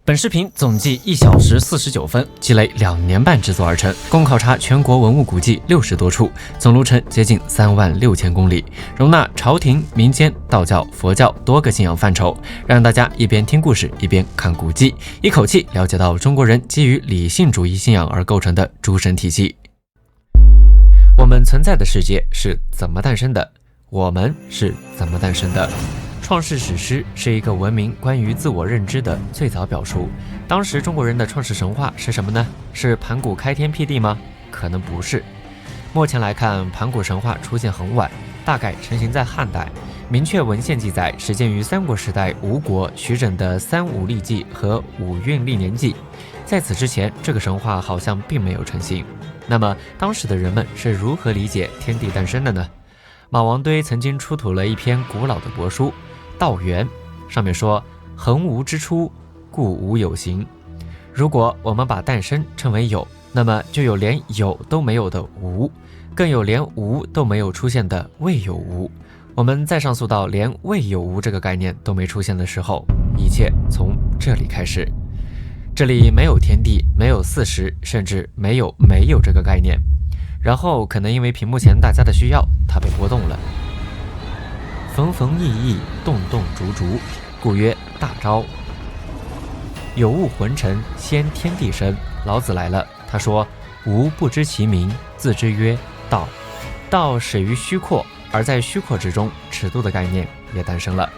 本视频总计1小时49分，积累2年半制作而成，共考察全国文物古迹60多处，总路程接近36000公里，容纳朝廷、民间、道教、佛教多个信仰范畴，让大家一边听故事一边看古迹，一口气了解到中国人基于理性主义信仰而构成的诸神体系。我们存在的世界是怎么诞生的？我们是怎么诞生的？创世史诗是一个文明关于自我认知的最早表述。当时中国人的创世神话是什么呢？是盘古开天辟地吗？可能不是。目前来看，盘古神话出现很晚，大概成型在汉代。明确文献记载始建于三国时代吴国徐整的《三五历纪》和《五运历年记》。在此之前，这个神话好像并没有成型。那么当时的人们是如何理解天地诞生的呢？马王堆曾经出土了一篇古老的帛书《道源》，上面说：恒无之初，故无有形。如果我们把诞生称为有，那么就有连有都没有的无，更有连无都没有出现的未有无。我们再上溯到连未有无这个概念都没出现的时候，一切从这里开始。这里没有天地，没有四时，甚至没有这个概念。然后可能因为屏幕前大家的需要，它被波动了。缝缝熠熠，动动逐逐，故曰大昭。有物浑成，先天地生。老子来了，他说：吾不知其名，自之曰道。道始于虚阔，而在虚阔之中，尺度的概念也诞生了。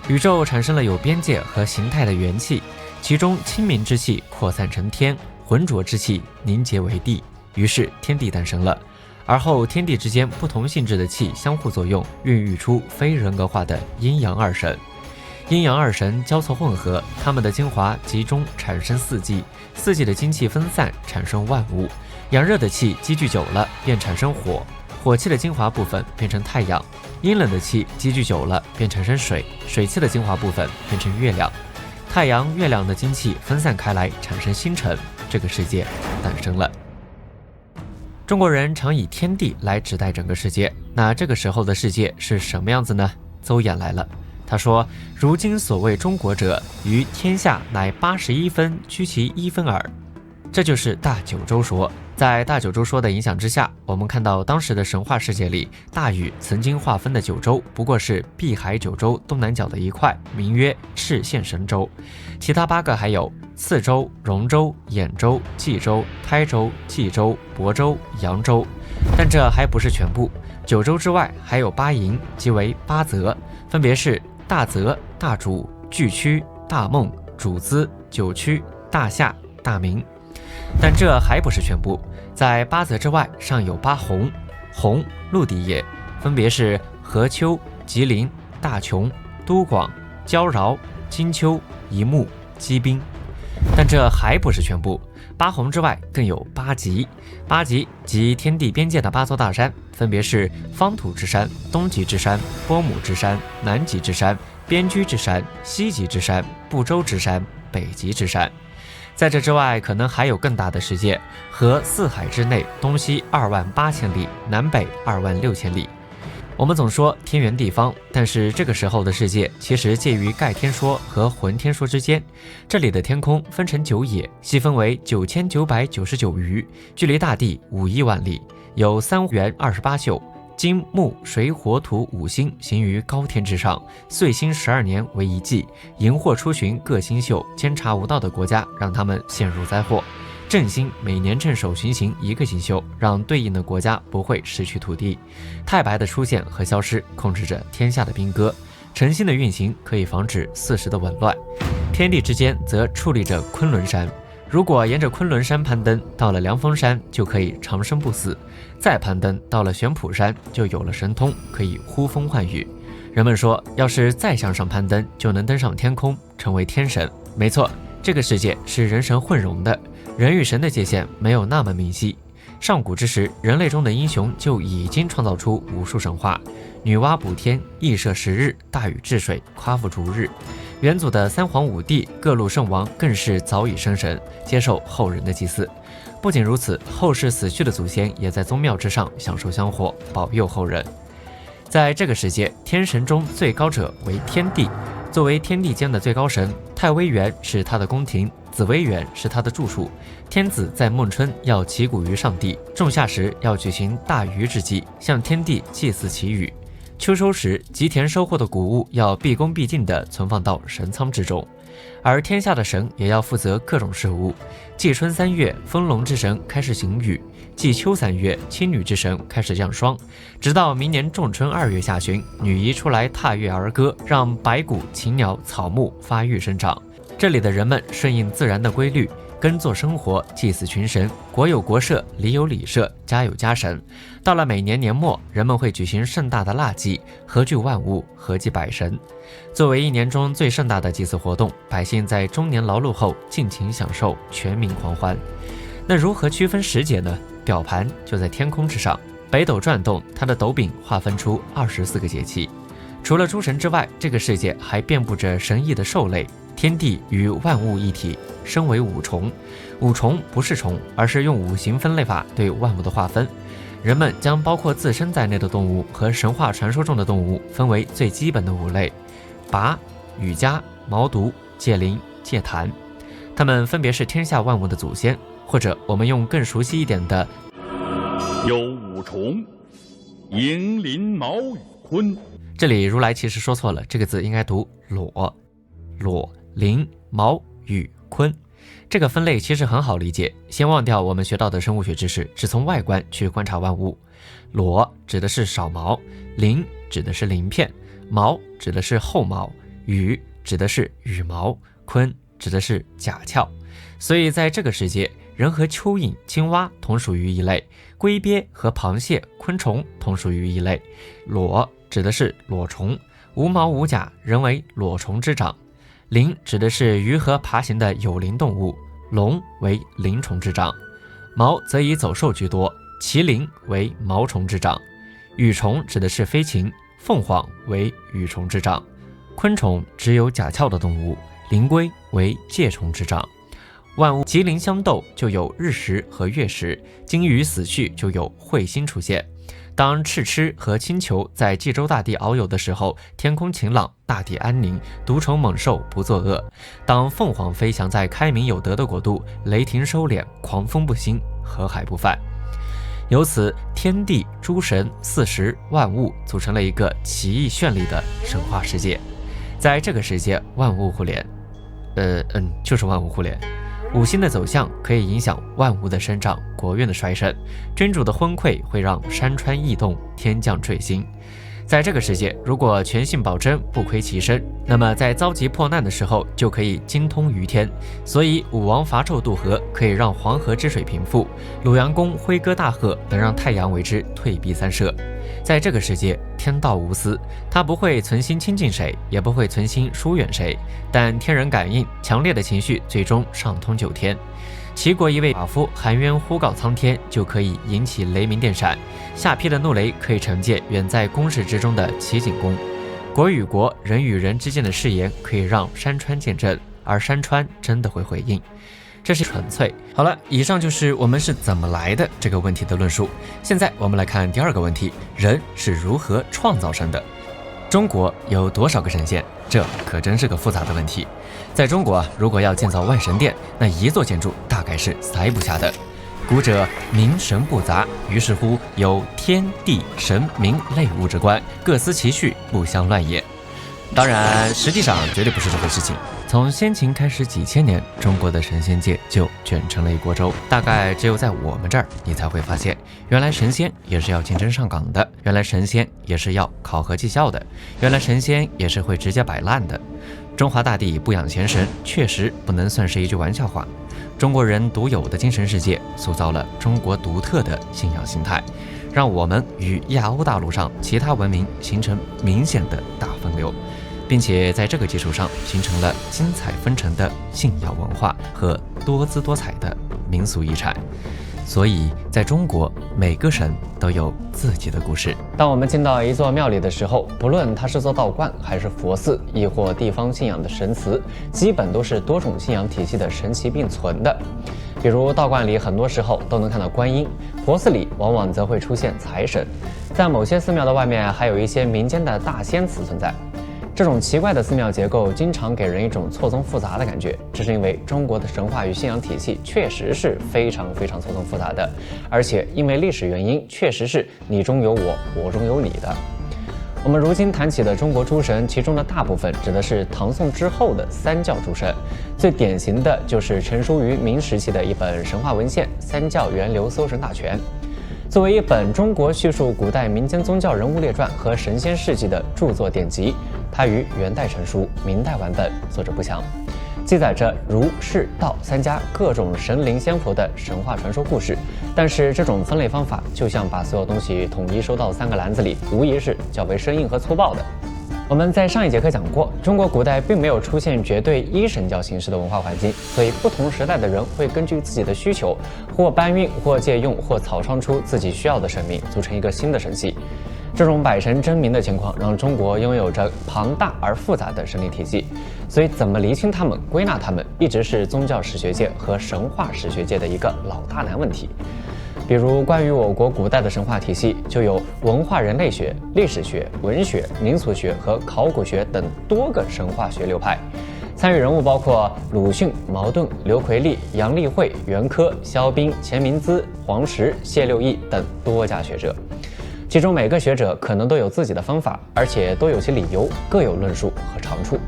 宇宙产生了有边界和形态的元气，其中清明之气扩散成天，浑浊之气凝结为地，于是天地诞生了。而后天地之间不同性质的气相互作用，孕育出非人格化的阴阳二神。阴阳二神交错混合，他们的精华集中产生四季，四季的精气分散产生万物。阳热的气积聚久了便产生火，火气的精华部分变成太阳；阴冷的气积聚久了便产生水，水气的精华部分变成月亮。太阳、月亮的精气分散开来产生星辰，这个世界诞生了。中国人常以天地来指代整个世界，那这个时候的世界是什么样子呢？邹衍来了，他说：如今所谓中国者，于天下乃81分居其一分耳。这就是大九州说。在大九州说的影响之下，我们看到当时的神话世界里，大禹曾经划分的九州不过是碧海九州东南角的一块，名曰赤县神州。其他8个还有次州、戎州、兖州、冀州、台州、冀州、亳州、扬州。但这还不是全部，九州之外还有8营，即为8泽，分别是大泽、大主、巨区、大孟、主资、九曲、大夏、大明。但这还不是全部，在8泽之外尚有8洪，洪陆地也，分别是河丘、吉林、大琼、都广、交饶、金丘、一木、积冰。但这还不是全部，8洪之外更有8极，8极即天地边界的8座大山，分别是方土之山、东极之山、波姆之山、南极之山、边居之山、西极之山、不周之山、北极之山。在这之外，可能还有更大的世界，和四海之内，东西28000里，南北26000里。我们总说天圆地方，但是这个时候的世界其实介于盖天说和浑天说之间。这里的天空分成9野，细分为9999余，距离大地5亿万里，有3元28宿。金木水火土5星行于高天之上，岁星12年为一季，荧惑出巡各星宿，监察无道的国家，让他们陷入灾祸。正星每年镇守巡行1个星宿，让对应的国家不会失去土地。太白的出现和消失，控制着天下的兵戈。辰星的运行可以防止4时的紊乱。天地之间则矗立着昆仑山，如果沿着昆仑山攀登，到了凉风山就可以长生不死，再攀登到了玄圃山就有了神通，可以呼风唤雨。人们说，要是再向上攀登，就能登上天空，成为天神。没错，这个世界是人神混融的，人与神的界限没有那么明晰。上古之时，人类中的英雄就已经创造出无数神话，女娲补天，羿射10日，大禹治水，夸父逐日。元祖的3皇5帝、各路圣王更是早已生神，接受后人的祭祀。不仅如此，后世死去的祖先也在宗庙之上享受香火，保佑后人。在这个世界，天神中最高者为天帝，作为天地间的最高神，太太微园是他的宫廷，紫微园是他的住处。天子在孟春要祈谷于上帝，仲夏时要举行大禹之祭，向天地祭祀祈雨。秋收时，吉田收获的谷物要毕恭毕敬地存放到神仓之中。而天下的神也要负责各种事务。季春3月，丰隆之神开始行雨；季秋3月，青女之神开始降霜。直到明年仲春2月下旬，女仪出来踏月而歌，让白骨、禽鸟、草木发育生长。这里的人们顺应自然的规律，耕作生活，祭祀群神，国有国社，礼有礼社，家有家神。到了每年年末，人们会举行盛大的腊祭，合聚万物，合祭百神。作为一年中最盛大的祭祀活动，百姓在终年劳碌后尽情享受，全民狂欢。那如何区分时节呢？表盘就在天空之上，北斗转动，它的斗柄划分出24个节气。除了诸神之外，这个世界还遍布着神异的兽类。天地与万物一体，身为五重。五重不是虫，而是用五行分类法对万物的划分。人们将包括自身在内的动物和神话传说中的动物分为最基本的5类：魃、羽珈、毛犊、介灵、介檀。它们分别是天下万物的祖先，或者我们用更熟悉一点的，有五重：寅、临、卯、禹、坤。这里如来其实说错了，这个字应该读裸。裸、临、卯、禹、坤。这个分类其实很好理解，先忘掉我们学到的生物学知识，只从外观去观察万物。裸指的是少毛，鳞指的是鳞片，毛指的是后毛，羽指的是羽毛，鲲指的是甲壳。所以在这个世界，人和蚯蚓、青蛙同属于一类，龟鳖和螃蟹、昆虫同属于一类。裸指的是裸虫，无毛无甲，人为裸虫之长。鳞指的是鱼和爬行的有鳞动物，龙为鳞虫之长。毛则以走兽居多，麒麟为毛虫之长。羽虫指的是飞禽，凤凰为羽虫之长。昆虫只有甲壳的动物，灵龟为介虫之长。万物吉灵相斗，就有日食和月食；鲸鱼死去，就有彗星出现。当赤螭和青球在冀州大地遨游的时候，天空晴朗，大地安宁，毒虫猛兽不作恶；当凤凰飞翔在开明有德的国度，雷霆收敛，狂风不兴，河海不犯。由此，天地、诸神、四时、万物组成了一个奇异绚丽的神话世界。在这个世界，万物互联，就是万物互联。五行的走向可以影响万物的生长，国运的衰盛。君主的昏聩会让山川异动，天降坠星。在这个世界，如果全信保真，不亏其身，那么在遭急迫难的时候就可以精通于天。所以武王伐纣渡河可以让黄河之水平复，鲁阳公挥戈大贺能让太阳为之退避三舍。在这个世界，天道无私，他不会存心亲近谁，也不会存心疏远谁，但天人感应，强烈的情绪最终上通九天。齐国一位寡妇含冤呼告苍天，就可以引起雷鸣电闪，下劈的怒雷可以惩戒远在宫室之中的齐景公。国与国、人与人之间的誓言可以让山川见证，而山川真的会回应。这是纯粹。好了，以上就是我们是怎么来的这个问题的论述。现在我们来看第二个问题，人是如何创造神的？中国有多少个神仙？这可真是个复杂的问题。在中国如果要建造万神殿，那一座建筑大概是塞不下的。古者民神不杂，于是乎有天地神明类物之观，各司其序，不相乱也。当然，实际上绝对不是这回事情。从先秦开始几千年，中国的神仙界就卷成了一锅粥。大概只有在我们这儿，你才会发现，原来神仙也是要竞争上岗的，原来神仙也是要考核绩效的，原来神仙也是会直接摆烂的。中华大地不养闲神，确实不能算是一句玩笑话。中国人独有的精神世界，塑造了中国独特的信仰形态，让我们与亚欧大陆上其他文明形成明显的大分流，并且在这个基础上形成了精彩纷呈的信仰文化和多姿多彩的民俗遗产。所以在中国，每个神都有自己的故事。当我们进到一座庙里的时候，不论它是座道观还是佛寺，亦或地方信仰的神祠，基本都是多种信仰体系的神奇并存的。比如道观里很多时候都能看到观音，佛寺里往往则会出现财神，在某些寺庙的外面还有一些民间的大仙祠存在。这种奇怪的寺庙结构经常给人一种错综复杂的感觉，这是因为中国的神话与信仰体系确实是非常错综复杂的，而且因为历史原因，确实是你中有我，我中有你的。我们如今谈起的中国诸神，其中的大部分指的是唐宋之后的三教诸神，最典型的就是成书于明时期的一本神话文献《三教源流搜神大全》。作为一本中国叙述古代民间宗教人物列传和神仙事迹的著作典籍，它于元代成书，明代完本，作者不详，记载着儒、释、道三家各种神灵仙佛的神话传说故事。但是这种分类方法就像把所有东西统一收到3个篮子里，无疑是较为生硬和粗暴的。我们在上一节课讲过，中国古代并没有出现绝对一神教形式的文化环境，所以不同时代的人会根据自己的需求，或搬运，或借用，或草创出自己需要的神明，组成一个新的神系。这种百神争鸣的情况，让中国拥有着庞大而复杂的神灵体系，所以怎么厘清它们、归纳它们，一直是宗教史学界和神话史学界的一个老大难问题。比如关于我国古代的神话体系，就有文化人类学、历史学、文学、民俗学和考古学等多个神话学流派。参与人物包括鲁迅、茅盾、刘奎利、杨利慧、袁珂、萧彬、钱明孜、黄石、谢六义等多家学者。其中每个学者可能都有自己的方法，而且都有其理由，各有论述和长处。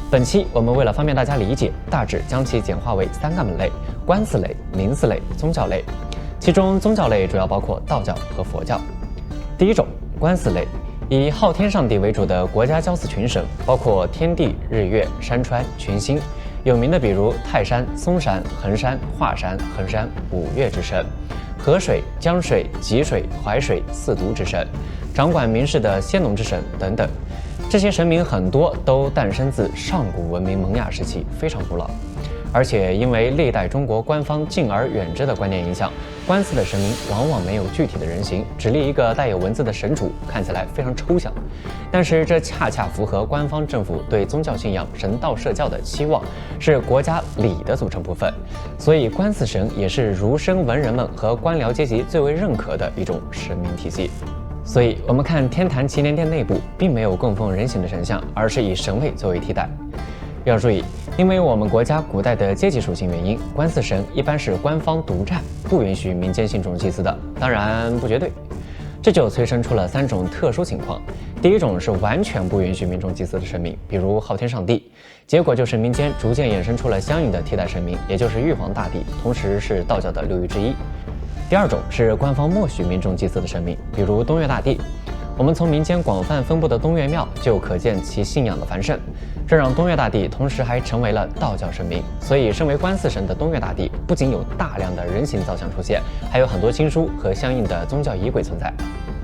本期我们为了方便大家理解，大致将其简化为3个门类：观祀类、民祀类、宗教类。其中宗教类主要包括道教和佛教。第一种，观祀类，以昊天上帝为主的国家交祀群神，包括天地、日月、山川、群星。有名的比如泰山、嵩山、衡山、华山、衡山五岳之神，河水、江水、吉水、淮水四渎之神，掌管民事的先农之神等等。这些神明很多都诞生自上古文明萌芽时期，非常古老。而且因为历代中国官方敬而远之的观念影响，观祀的神明往往没有具体的人形，只立一个带有文字的神主，看起来非常抽象。但是这恰恰符合官方政府对宗教信仰神道社教的期望，是国家礼的组成部分。所以观祀神也是儒生文人们和官僚阶级最为认可的一种神明体系。所以我们看天坛祈年殿内部并没有供奉人形的神像，而是以神位作为替代。要注意，因为我们国家古代的阶级属性原因，观祀神一般是官方独占，不允许民间信众祭祀的，当然不绝对。这就催生出了3种特殊情况。第一种是完全不允许民众祭祀的神明，比如昊天上帝，结果就是民间逐渐衍生出了相应的替代神明，也就是玉皇大帝，同时是道教的6御之一。第二种是官方默许民众祭祀的神明，比如东岳大帝。我们从民间广泛分布的东岳庙就可见其信仰的繁盛，这让东岳大帝同时还成为了道教神明。所以身为观祀神的东岳大帝不仅有大量的人形造像出现，还有很多经书和相应的宗教仪轨存在。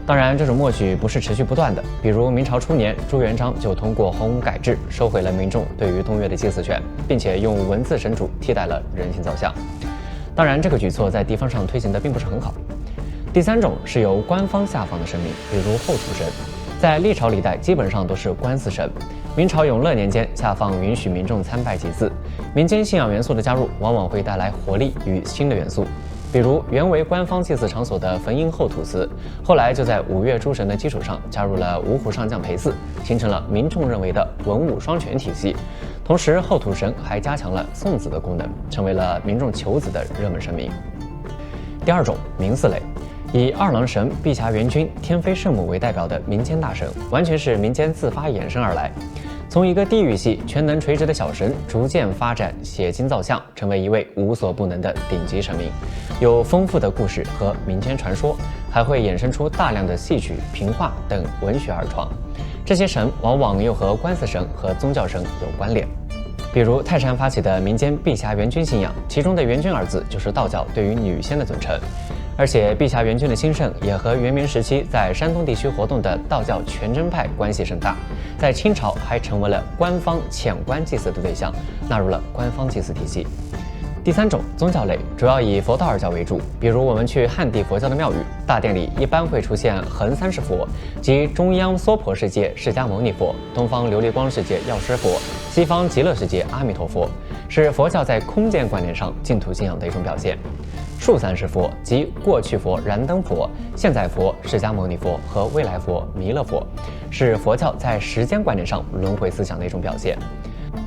当然，这种默许不是持续不断的，比如明朝初年，朱元璋就通过洪武改制收回了民众对于东岳的祭祀权，并且用文字神主替代了人形造像。当然，这个举措在地方上推行的并不是很好。第3种是由官方下放的神明，比如后土神，在历朝历代基本上都是观祀神。明朝永乐年间下放允许民众参拜祭祀，民间信仰元素的加入往往会带来活力与新的元素，比如原为官方祭祀场所的汾阴后土祠，后来就在5岳诸神的基础上加入了五虎上将陪祀，形成了民众认为的文武双全体系。同时后土神还加强了送子的功能，成为了民众求子的热门神明。第2种，民祀类，以二郎神、碧霞元君、天妃圣母为代表的民间大神，完全是民间自发衍生而来。从一个地域系全能垂直的小神，逐渐发展写经造像，成为一位无所不能的顶级神明，有丰富的故事和民间传说，还会衍生出大量的戏曲、评话等文学二创。这些神往往又和观祀神和宗教神有关联。比如泰山发起的民间碧霞元君信仰，其中的元君二字就是道教对于女仙的尊称。而且碧霞元君的兴盛也和元明时期在山东地区活动的道教全真派关系甚大，在清朝还成为了官方遣官祭祀的对象，纳入了官方祭祀体系。第3种，宗教类，主要以佛道二教为主，比如我们去汉地佛教的庙宇，大殿里一般会出现横三世佛，即中央娑婆世界释迦牟尼佛，东方琉璃光世界药师佛，西方极乐世界阿弥陀佛。是佛教在空间观念上净土信仰的一种表现。树三世佛即过去佛燃灯佛、现在佛释迦牟尼佛和未来佛弥勒佛，是佛教在时间观念上轮回思想的一种表现。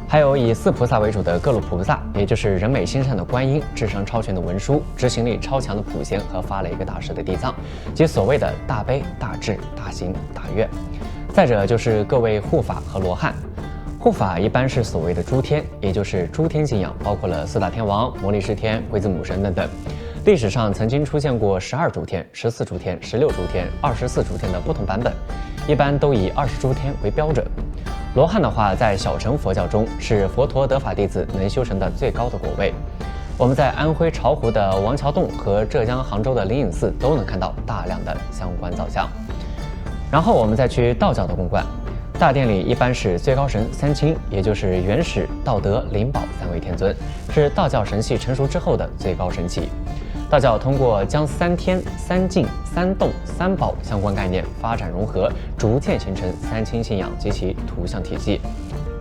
还有以四菩萨为主的各路菩萨，也就是人美心善的观音、智商超群的文殊、执行力超强的普贤和发了一个大师的地藏，即所谓的大悲、大智、大行、大愿。再者就是各位护法和罗汉。护法一般是所谓的诸天，也就是诸天信仰，包括了四大天王、摩利支天、龟子母神等等。历史上曾经出现过12诸天、14诸天、16诸天、24诸天的不同版本，一般都以20诸天为标准。罗汉的话，在小乘佛教中是佛陀得法弟子能修成的最高的果位。我们在安徽巢湖的王桥洞和浙江杭州的灵隐寺都能看到大量的相关造像。然后我们再去道教的宫观。大殿里一般是最高神三清，也就是元始、道德、灵宝三位天尊，是道教神系成熟之后的最高神奇。道教通过将三天、三境、三洞、三宝相关概念发展融合，逐渐形成三清信仰及其图像体系。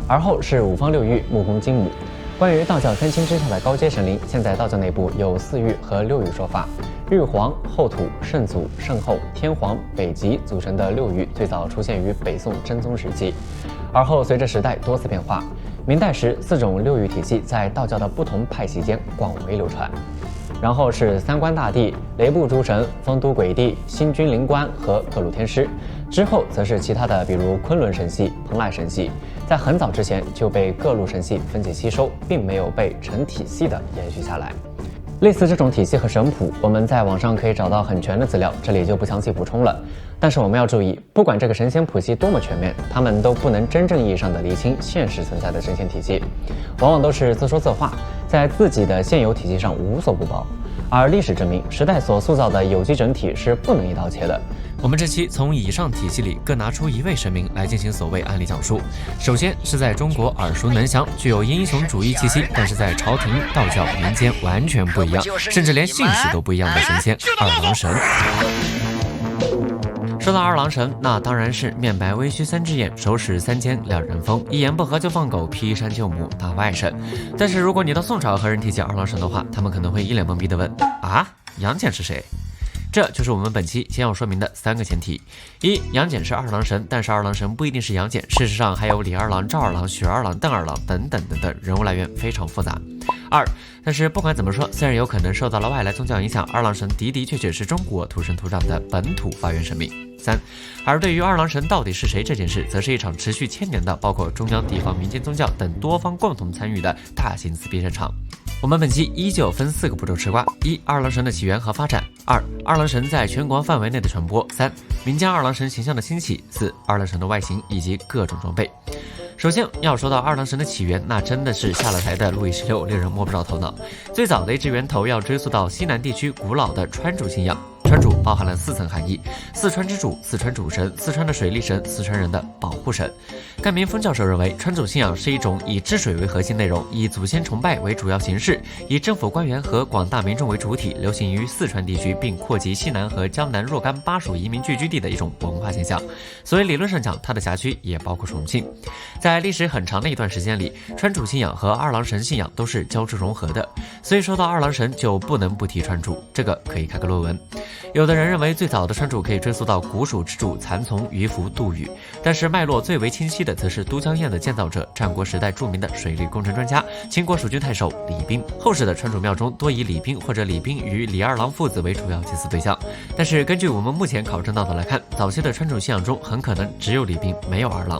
而后是五方六域、木公金母。关于道教三清之下的高阶神灵，现在道教内部有4域和6域说法。玉皇、后土、圣祖、圣后、天皇、北极组成的6域最早出现于北宋真宗时期，而后随着时代多次变化，明代时4种6域体系在道教的不同派系间广为流传。然后是三官大帝、雷部诸神、丰都鬼帝、星君灵官和各路天师。之后则是其他的，比如昆仑神系、蓬莱神系，在很早之前就被各路神系分解吸收，并没有被成体系的延续下来。类似这种体系和神谱，我们在网上可以找到很全的资料，这里就不详细补充了。但是我们要注意，不管这个神仙谱系多么全面，他们都不能真正意义上的厘清现实存在的神仙体系，往往都是自说自话，在自己的现有体系上无所不包。而历史证明，时代所塑造的有机整体是不能一刀切的。我们这期从以上体系里各拿出一位神明来进行所谓案例讲述。首先是在中国耳熟能详、具有英雄主义气息，但是在朝廷、道教、民间完全不一样，甚至连姓氏都不一样的神仙——二郎神。说到二郎神，那当然是面白微虚三只眼，手使3尖2人锋，一言不合就放狗，劈山救母，大外甥。但是如果你到宋朝和人提起二郎神的话，他们可能会一脸懵逼地问：啊，杨戬是谁？这就是我们本期先要说明的3个前提：一，杨戬是二郎神，但是二郎神不一定是杨戬，事实上还有李二郎、赵二郎、许二郎、邓二郎等等等等，人物来源非常复杂。2，但是不管怎么说，虽然有可能受到了外来宗教影响，二郎神的确是中国土生土长的本土发源神明。3，而对于二郎神到底是谁这件事，则是一场持续1000年的，包括中央、地方、民间宗教等多方共同参与的大型撕逼战场。我们本期依旧分4个步骤吃瓜：一、二郎神的起源和发展；二、二郎神在全国范围内的传播；三、民间二郎神形象的兴起；四、二郎神的外形以及各种装备。首先要说到二郎神的起源，那真的是下了台的路易16，令人摸不着头脑。最早的一支源头要追溯到西南地区古老的川主信仰。川主包含了4层含义：四川之主、四川主神、四川的水利神、四川人的保护神。甘明峰教授认为，川主信仰是一种以治水为核心内容，以祖先崇拜为主要形式，以政府官员和广大民众为主体，流行于四川地区，并扩及西南和江南若干巴蜀移民聚居地的一种文化现象。所以理论上讲，它的辖区也包括重庆。在历史很长的一段时间里，川主信仰和二郎神信仰都是交织融合的，所以说到二郎神就不能不提川主，这个可以开个论文。有的人认为最早的川主可以追溯到古蜀之主蚕丛渔夫杜宇，但是脉络最为清晰的则是都江堰的建造者，战国时代著名的水利工程专家，秦国蜀郡太守李冰。后世的川主庙中多以李冰或者李冰与李二郎父子为主要祭祀对象，但是根据我们目前考证到的来看，早期的川主信仰中很可能只有李冰，没有二郎。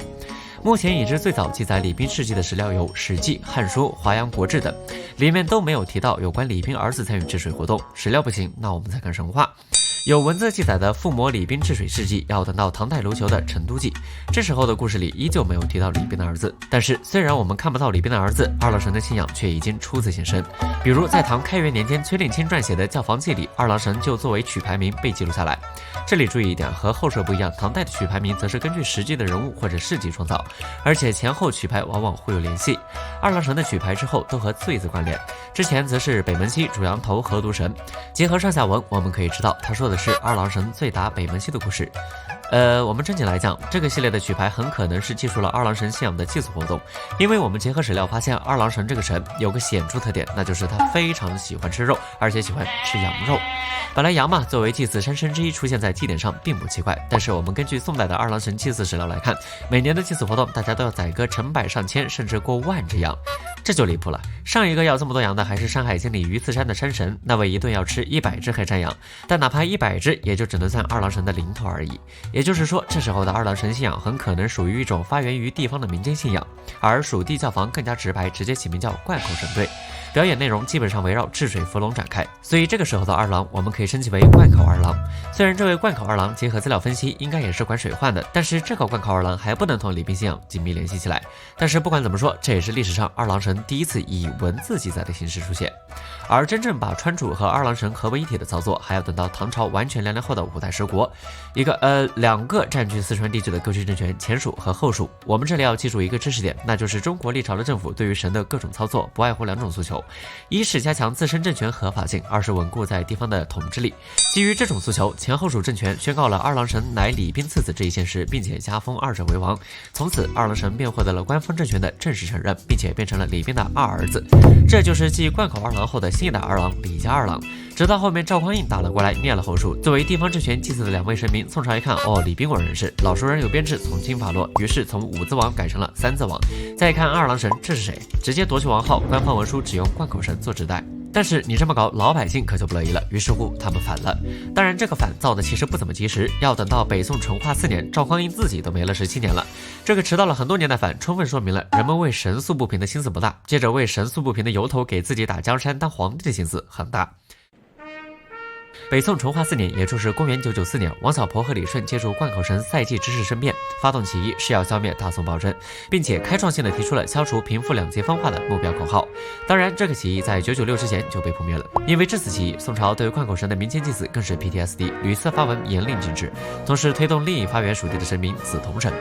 目前已知最早记载李冰事迹的史料有《史记》《汉书》《华阳国志》等，里面都没有提到有关李冰儿子参与治水活动。史料不行，那我们再看神话。有文字记载的附魔李冰治水事迹，要等到唐代卢俅的《成都记》，这时候的故事里依旧没有提到李冰的儿子。但是虽然我们看不到李冰的儿子，二郎神的信仰却已经初次现身。比如在唐开元年间崔令钦撰写的《教坊记》里，二郎神就作为曲牌名被记录下来。这里注意一点，和后世不一样，唐代的曲牌名则是根据实际的人物或者事迹创造，而且前后曲牌往往互有联系。二郎神的曲牌之后都和岁字关联，之前则是北门西主羊头河图神。结合上下文，我们可以知道他说的是二郎神醉打北门西的故事。我们正经来讲，这个系列的举牌很可能是记述了二郎神信仰的祭祀活动，因为我们结合史料发现，二郎神这个神有个显著特点，那就是他非常喜欢吃肉，而且喜欢吃羊肉。本来羊嘛，作为祭祀山神之一出现在祭典上并不奇怪，但是我们根据宋代的二郎神祭祀史料来看，每年的祭祀活动，大家都要宰个成百上千甚至过万只羊，这就离谱了。上一个要这么多羊的还是《山海经》里鱼刺山的山神，那位一顿要吃100只黑山羊，但哪怕100只，也就只能算二郎神的零头而已。也就是说，这时候的二郎神信仰很可能属于一种发源于地方的民间信仰，而蜀地教坊更加直白，直接起名叫贯口神队。表演内容基本上围绕治水伏龙展开，所以这个时候的二郎我们可以称其为贯口二郎。虽然这位贯口二郎结合资料分析应该也是管水患的，但是这个贯口二郎还不能同礼宾信仰紧密联系起来。但是不管怎么说，这也是历史上二郎神第一次以文字记载的形式出现。而真正把川主和二郎神合为一体的操作，还要等到唐朝完全2年后的五代十国，两个占据四川地区的割据政权前蜀和后蜀。我们这里要记住一个知识点，那就是中国历朝的政府对于神的各种操作不外乎2种诉求，一是加强自身政权合法性，二是稳固在地方的统治力。基于这种诉求，前后蜀政权宣告了二郎神乃礼宾次子这一现实，并且加封二者为王。从此二郎神便获得了官方政权的正式承认，并且变成了礼宾的二儿子，这就是继贯口二郎后的新一代二郎李家二郎。直到后面赵匡胤打了过来，灭了后蜀，作为地方政权祭祀的2位神明，宋朝一看，礼宾我认识，老熟人有编制，从金发落，于是从5字王改成了3字王。再看二郎神，这是谁？直接夺去王号，官方文书只用贯口神做指代。但是你这么搞，老百姓可就不乐意了，于是乎他们反了。当然这个反造的其实不怎么及时，要等到北宋淳化4年，赵匡胤自己都没了17年了。这个迟到了很多年的反，充分说明了人们为神诉不平的心思不大，接着为神诉不平的由头给自己打江山当皇帝的心思很大。北宋淳化4年，也就是公元994年，王小婆和李顺借助贯口神赛季之势申辩，发动起义，是要消灭大宋暴政，并且开创性的提出了消除贫富2极分化的目标口号。当然，这个起义在996之前就被扑灭了，因为这次起义，宋朝对贯口神的民间祭祀更是 PTSD， 屡次发文严令禁止，同时推动另一发源蜀地的神明紫铜神，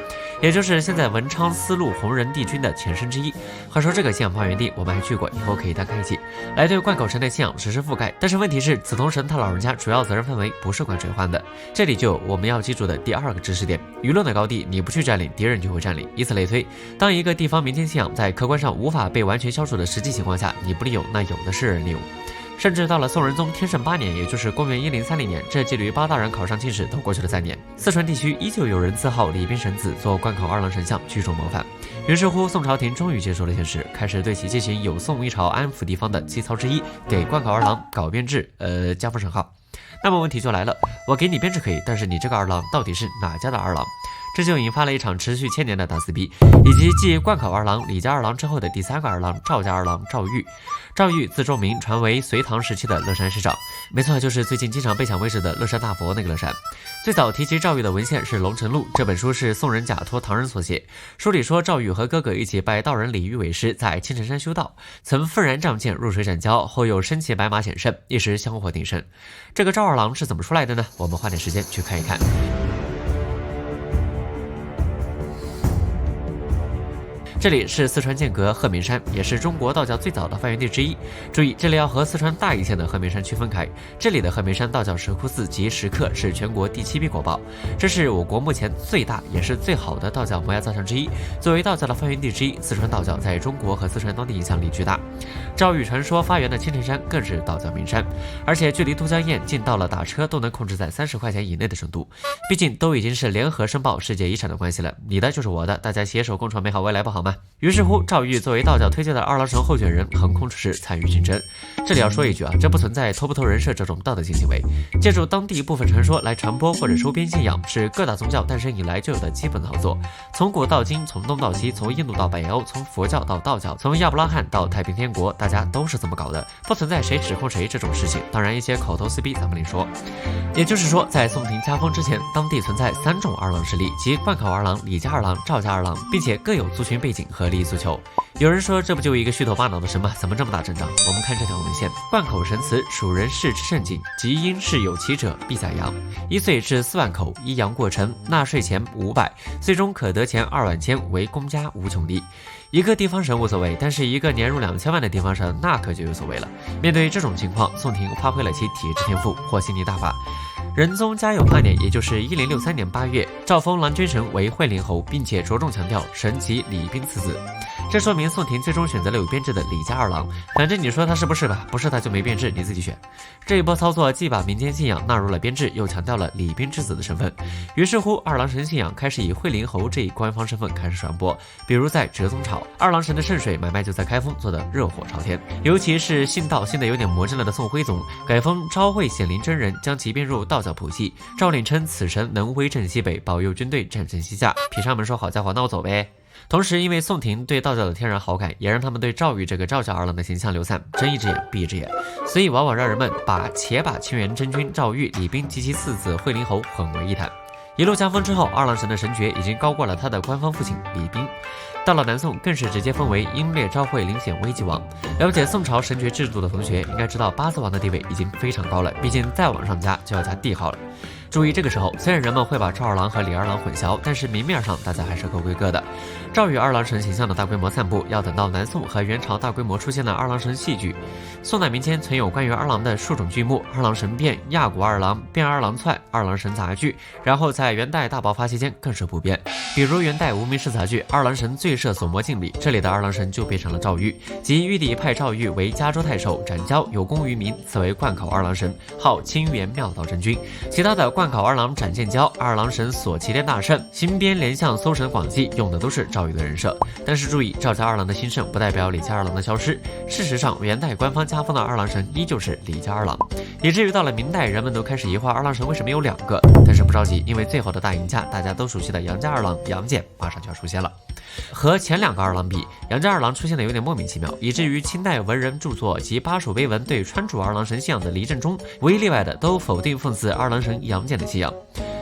也就是现在文昌、思路、弘仁帝君的前身之一。话说这个信仰发源地，我们还去过，以后可以单开一期来对贯口神的信仰实施覆盖。但是问题是，紫铜神他老人家主要责任范围不是管水患的，这里就有我们要记住的第2个知识点：舆论的高地，你不去占领，敌人就会占领。以此类推，当一个地方民间信仰在客观上无法被完全消除的实际情况下，你不利用，那有的是人利用。甚至到了宋仁宗天圣8年，也就是公元1030年，这距离8大人考上进士都过去了3年，四川地区依旧有人自号礼宾神子做贯口二郎神像聚众谋反。于是乎，宋朝廷终于接受了现实，开始对其进行有宋一朝安抚地方的基操之一，给贯口二郎搞编制，加封神号。那么问题就来了，我给你编制可以，但是你这个二郎到底是哪家的二郎？这就引发了一场持续1000年的大撕逼，以及继贯口二郎、李家二郎之后的第3个二郎赵家二郎赵玉。赵玉字仲明，传为隋唐时期的乐山市长，没错，就是最近经常被抢位置的乐山大佛那个乐山。最早提及赵玉的文献是《龙城录》，这本书是宋人贾托唐人所写。书里说，赵玉和哥哥一起拜道人李煜为师，在青城山修道，曾愤然仗剑入水斩蛟，后又身骑白马显圣，一时香火鼎盛。这个赵二郎是怎么出来的呢？我们花点时间去看一看。这里是四川剑阁鹤鸣山，也是中国道教最早的发源地之一。注意，这里要和四川大邑县的鹤鸣山区分开。这里的鹤鸣山道教石窟寺及石刻是全国第7批国宝，这是我国目前最大也是最好的道教摩崖造像之一。作为道教的发源地之一，四川道教在中国和四川当地影响力巨大。赵玉传说发源的青城山更是道教名山，而且距离都江堰近到了打车都能控制在30块钱以内的程度。毕竟都已经是联合申报世界遗产的关系了，你的就是我的，大家携手共创美好未来不好吗？于是乎，赵玉作为道教推荐的二郎神候选人，横空出世参与竞争。这里要说一句啊，这不存在偷不偷人设这种道德性行为。借助当地部分传说来传播或者收编信仰，是各大宗教诞生以来就有的基本操作。从古到今，从东到西，从印度到北欧，从佛教到道教，从亚伯拉罕到太平天国，大家都是这么搞的，不存在谁指控谁这种事情。当然，一些口头撕逼咱们另说。也就是说，在宋廷加封之前，当地存在3种二郎势力，即贯口二郎、李家二郎、赵家二郎，并且各有族群背景和利益诉求。有人说这不就一个虚头巴脑的神吗？怎么这么大阵仗？我们看这条文献，贯口神祠蜀人世之盛景，即因事有其者必宰羊，1岁至4万口，依羊过程，纳税钱500，岁中可得钱2万千，为公家无穷利。一个地方神无所谓，但是一个年入2000万的地方神那可就有所谓了。面对这种情况，宋廷发挥了其体质天赋，和稀泥大法。仁宗嘉佑8年，也就是1063年8月，诏封郎君神为惠陵侯，并且着重强调神及李冰次子。这说明宋廷最终选择了有编制的李家二郎。反正你说他是不是吧？不是他就没编制，你自己选。这一波操作既把民间信仰纳入了编制，又强调了李冰之子的身份。于是乎，二郎神信仰开始以惠陵侯这一官方身份开始传播。比如在哲宗朝，二郎神的圣水买卖就在开封做得热火朝天。尤其是信道信得有点魔怔了的宋徽宗，改封昭惠显灵真人，将其编入道教谱系。诏令称此神能威震西北，保佑军队战胜西夏。痞上门说好家伙，那我走呗。同时，因为宋廷对道教的天然好感，也让他们对赵玉这个赵家二郎的形象流散，睁一只眼闭一只眼，所以往往让人们把清源真君赵玉、李冰及其次子惠陵侯混为一谈。一路加封之后，二郎神的神爵已经高过了他的官方父亲李冰。到了南宋，更是直接封为英烈昭惠灵显威吉王。了解宋朝神爵制度的同学应该知道，八字王的地位已经非常高了，毕竟再往上加就要加帝号了。注意，这个时候虽然人们会把赵二郎和李二郎混淆，但是明面上大家还是各归各的。赵与二郎神形象的大规模散布，要等到南宋和元朝大规模出现了二郎神戏剧。宋代民间存有关于二郎的数种剧目：二郎神变、亚古二郎、变二郎窜、二郎神杂剧。然后在元代大爆发期间更是普遍，比如元代无名氏杂剧《二郎神醉射所魔镜》里，这里的二郎神就变成了赵玉，即玉帝派赵玉为嘉州太守，斩蛟有功于民，此为灌考二郎神，号清源妙道真君。其他的灌考二郎斩剑蛟、二郎神所齐天大圣、新编连相搜神广记用的都是赵玉的人设。但是注意，赵家二郎的兴盛不代表李家二郎的消失。事实上，元代官方加封的二郎神依旧是李家二郎，以至于到了明代，人们都开始疑惑二郎神为什么有2个。但是不着急，因为最后的大赢家，大家都熟悉的杨家二郎杨戬马上就要出现了。和前2个二郎比，杨家二郎出现的有点莫名其妙，以至于清代文人著作及巴蜀碑文对川主二郎神信仰的黎正中，无一例外的都否定奉祀二郎神杨戬的信仰。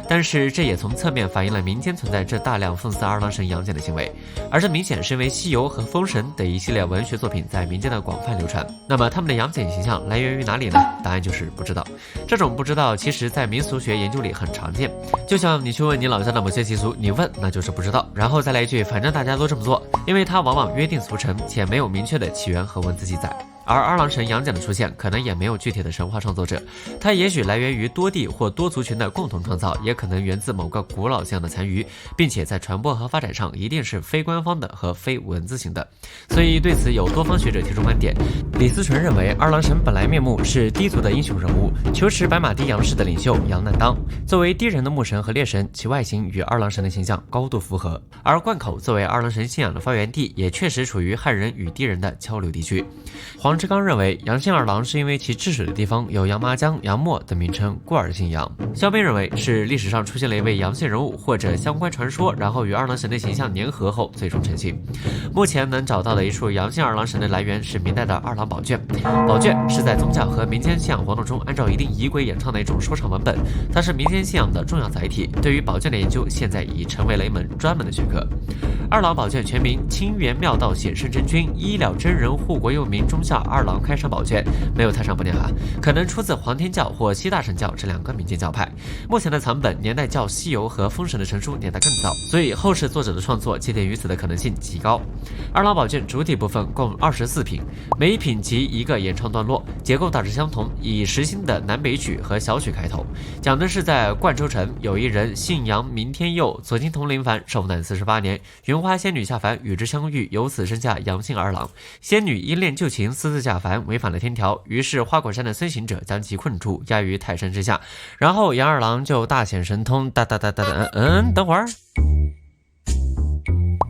但是这也从侧面反映了民间存在这大量奉祀二郎神杨戬的行为，而这明显是因为《西游》和《封神》等一系列文学作品在民间的广泛流传。那么他们的杨戬形象来源于哪里呢？答案就是不知道。这种不知道其实在民俗学研究里很常见，就像你去问你老家的某些习俗，你问那就是不知道，然后再来一句反正大家都这么做，因为它往往约定俗成且没有明确的起源和文字记载。而二郎神杨戬的出现可能也没有具体的神话创作者，它也许来源于多地或多族群的共同创造，也可能源自某个古老信仰的残余，并且在传播和发展上一定是非官方的和非文字型的。所以对此有多方学者提出观点。李思纯认为，二郎神本来面目是氐族的英雄人物，求持白马低杨氏的领袖杨难当，作为氐人的牧神和猎神，其外形与二郎神的形象高度符合。而灌口作为二郎神信仰的发源地，也确实处于汉人与氐人的交流地区。黄之刚认为，杨姓二郎是因为其治水的地方有杨麻江、杨墨等名称，故而姓杨。肖斌认为是历史上出现了一位杨姓人物或者相关传说，然后与二郎神的形象粘合后最终成型。目前能找到的一处杨姓二郎神的来源是明代的二郎宝卷。宝卷是在宗教和民间信仰活动中按照一定仪轨演唱的一种说唱文本，它是民间信仰的重要载体。对于宝卷的研究，现在已成为了一门专门的学科。二郎宝卷全名清源妙道显圣真君医疗真人护国佑民忠孝二郎开山宝卷，没有太上不念哈，可能出自黄天教或西大神教这2个民间教派。目前的藏本年代较西游和封神的成书年代更早，所以后世作者的创作借鉴于此的可能性极高。二郎宝卷主体部分共24品，每一品即一个演唱段落，结构大致相同，以实心的南北曲和小曲开头，讲的是在灌州城有一人姓杨名天佑，左金童林凡受难48年，云花仙女下凡与之相遇，由此生下杨姓二郎。仙女因恋旧情私自下凡，违反了天条，于是花果山的孙行者将其困住，压于泰山之下，然后杨二郎就大显神通，等会儿。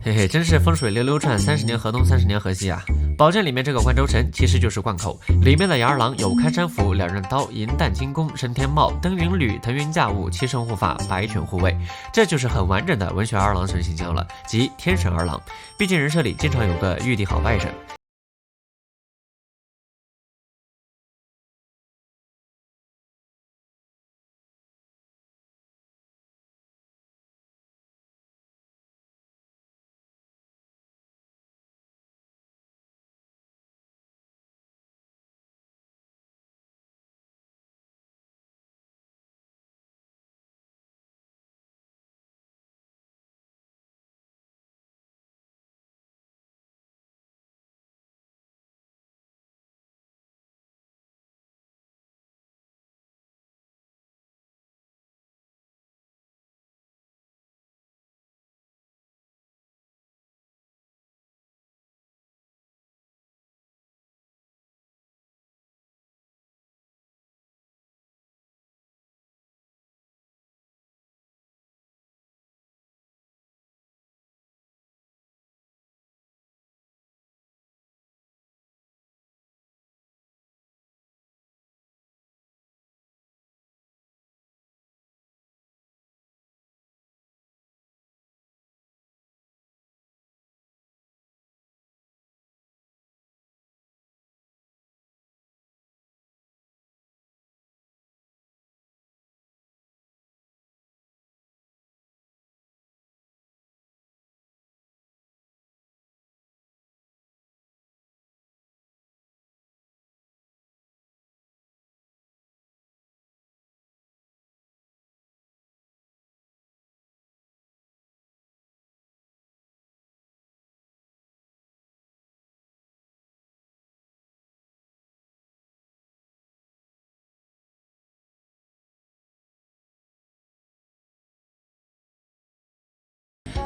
嘿嘿，真是风水溜溜转，30年河东30年河西啊！宝卷里面这个灌州城其实就是灌口，里面的杨二郎有开山斧、2刃刀、银弹金弓、升天帽、登云履、腾云驾雾、七圣护法、白犬护卫，这就是很完整的文学二郎神形象了，即天神二郎。毕竟人设里经常有个玉帝好外甥。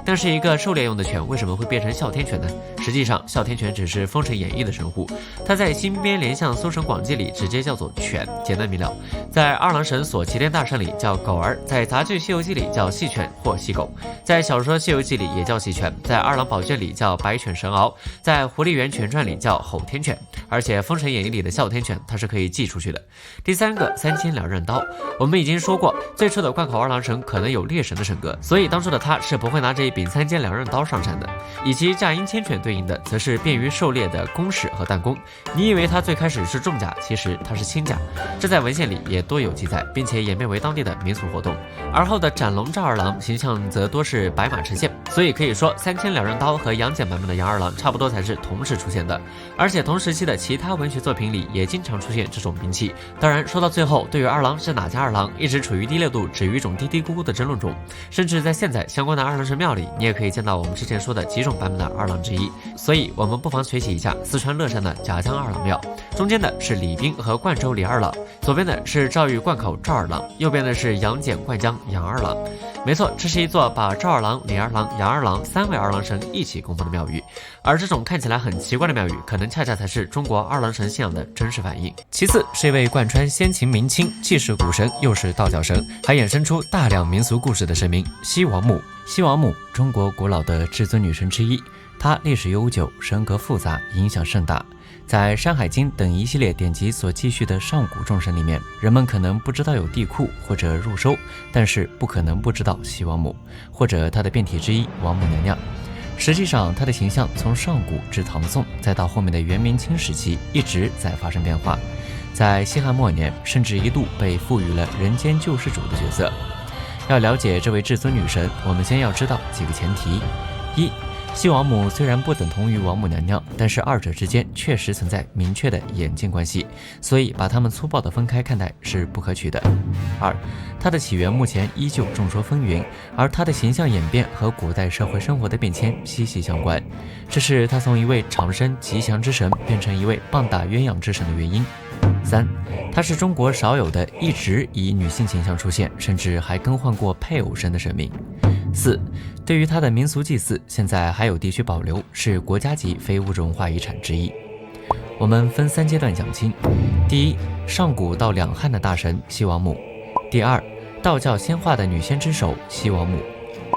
但是一个狩猎用的犬为什么会变成哮天犬呢？实际上，哮天犬只是《封神演义》的神户，它在新编联象《搜神广记》里直接叫做犬，简单明了。在二郎神所齐天大圣里叫狗儿，在杂剧《西游记》里叫细犬或细狗，在小说《西游记》里也叫细犬，在二郎宝卷里叫白犬神獒，在狐狸园全传里叫吼天犬，而且《封神演义》里的哮天犬它是可以寄出去的。第三个三尖两刃刀，我们已经说过，最初的贯口二郎神可能有猎神的神格，所以当初的他是不会拿着一柄三尖两刃刀上山的。以及驾鹰千犬对应的，则是便于狩猎的弓矢和弹弓。你以为他最开始是重甲，其实他是轻甲，这在文献里也多有记载，并且演变为当地的民俗活动。而后的斩龙赵二郎形象则多是白马持剑，所以可以说三尖两刃刀和杨戬版本的杨二郎差不多才是同时出现的。而且同时期的其他文学作品里也经常出现这种兵器。当然，说到最后，对于二郎是哪家二郎，一直处于低烈度止于一种嘀嘀咕咕的争论中。甚至在现在相关的二郎神庙里，你也可以见到我们之前说的几种版本的二郎之一。所以我们不妨学习一下四川乐山的贾江二郎庙，中间的是李冰和灌州李二郎，左边的是赵玉灌口赵二郎，右边的是杨戬灌江杨二郎。没错，这是一座把赵二郎、李二郎、杨二郎三位二郎神一起供奉的庙宇，而这种看起来很奇怪的庙宇，可能恰恰才是中国二郎神信仰的真实反应。其次是一位贯穿先秦明清，既是古神又是道教神，还衍生出大量民俗故事的神明西王母。西王母，中国古老的至尊女神之一，她历史悠久，神格复杂，影响甚大。在《山海经》等一系列典籍所记叙的上古众神里面，人们可能不知道有地库或者入收，但是不可能不知道西王母，或者她的变体之一王母娘娘。实际上，她的形象从上古至唐宋，再到后面的元明清时期，一直在发生变化。在西汉末年，甚至一度被赋予了人间救世主的角色。要了解这位至尊女神，我们先要知道几个前提：一，西王母虽然不等同于王母娘娘，但是二者之间确实存在明确的演进关系，所以把它们粗暴地分开看待是不可取的。二，它的起源目前依旧众说纷纭，而它的形象演变和古代社会生活的变迁息息相关，这是它从一位长生吉祥之神变成一位棒打鸳鸯之神的原因。三，它是中国少有的一直以女性形象出现，甚至还更换过配偶神的神明。四，对于它的民俗祭祀，现在还有地区保留，是国家级非物质文化遗产之一。我们分三阶段讲清：第一，上古到两汉的大神西王母；第二，道教仙化的女仙之首西王母；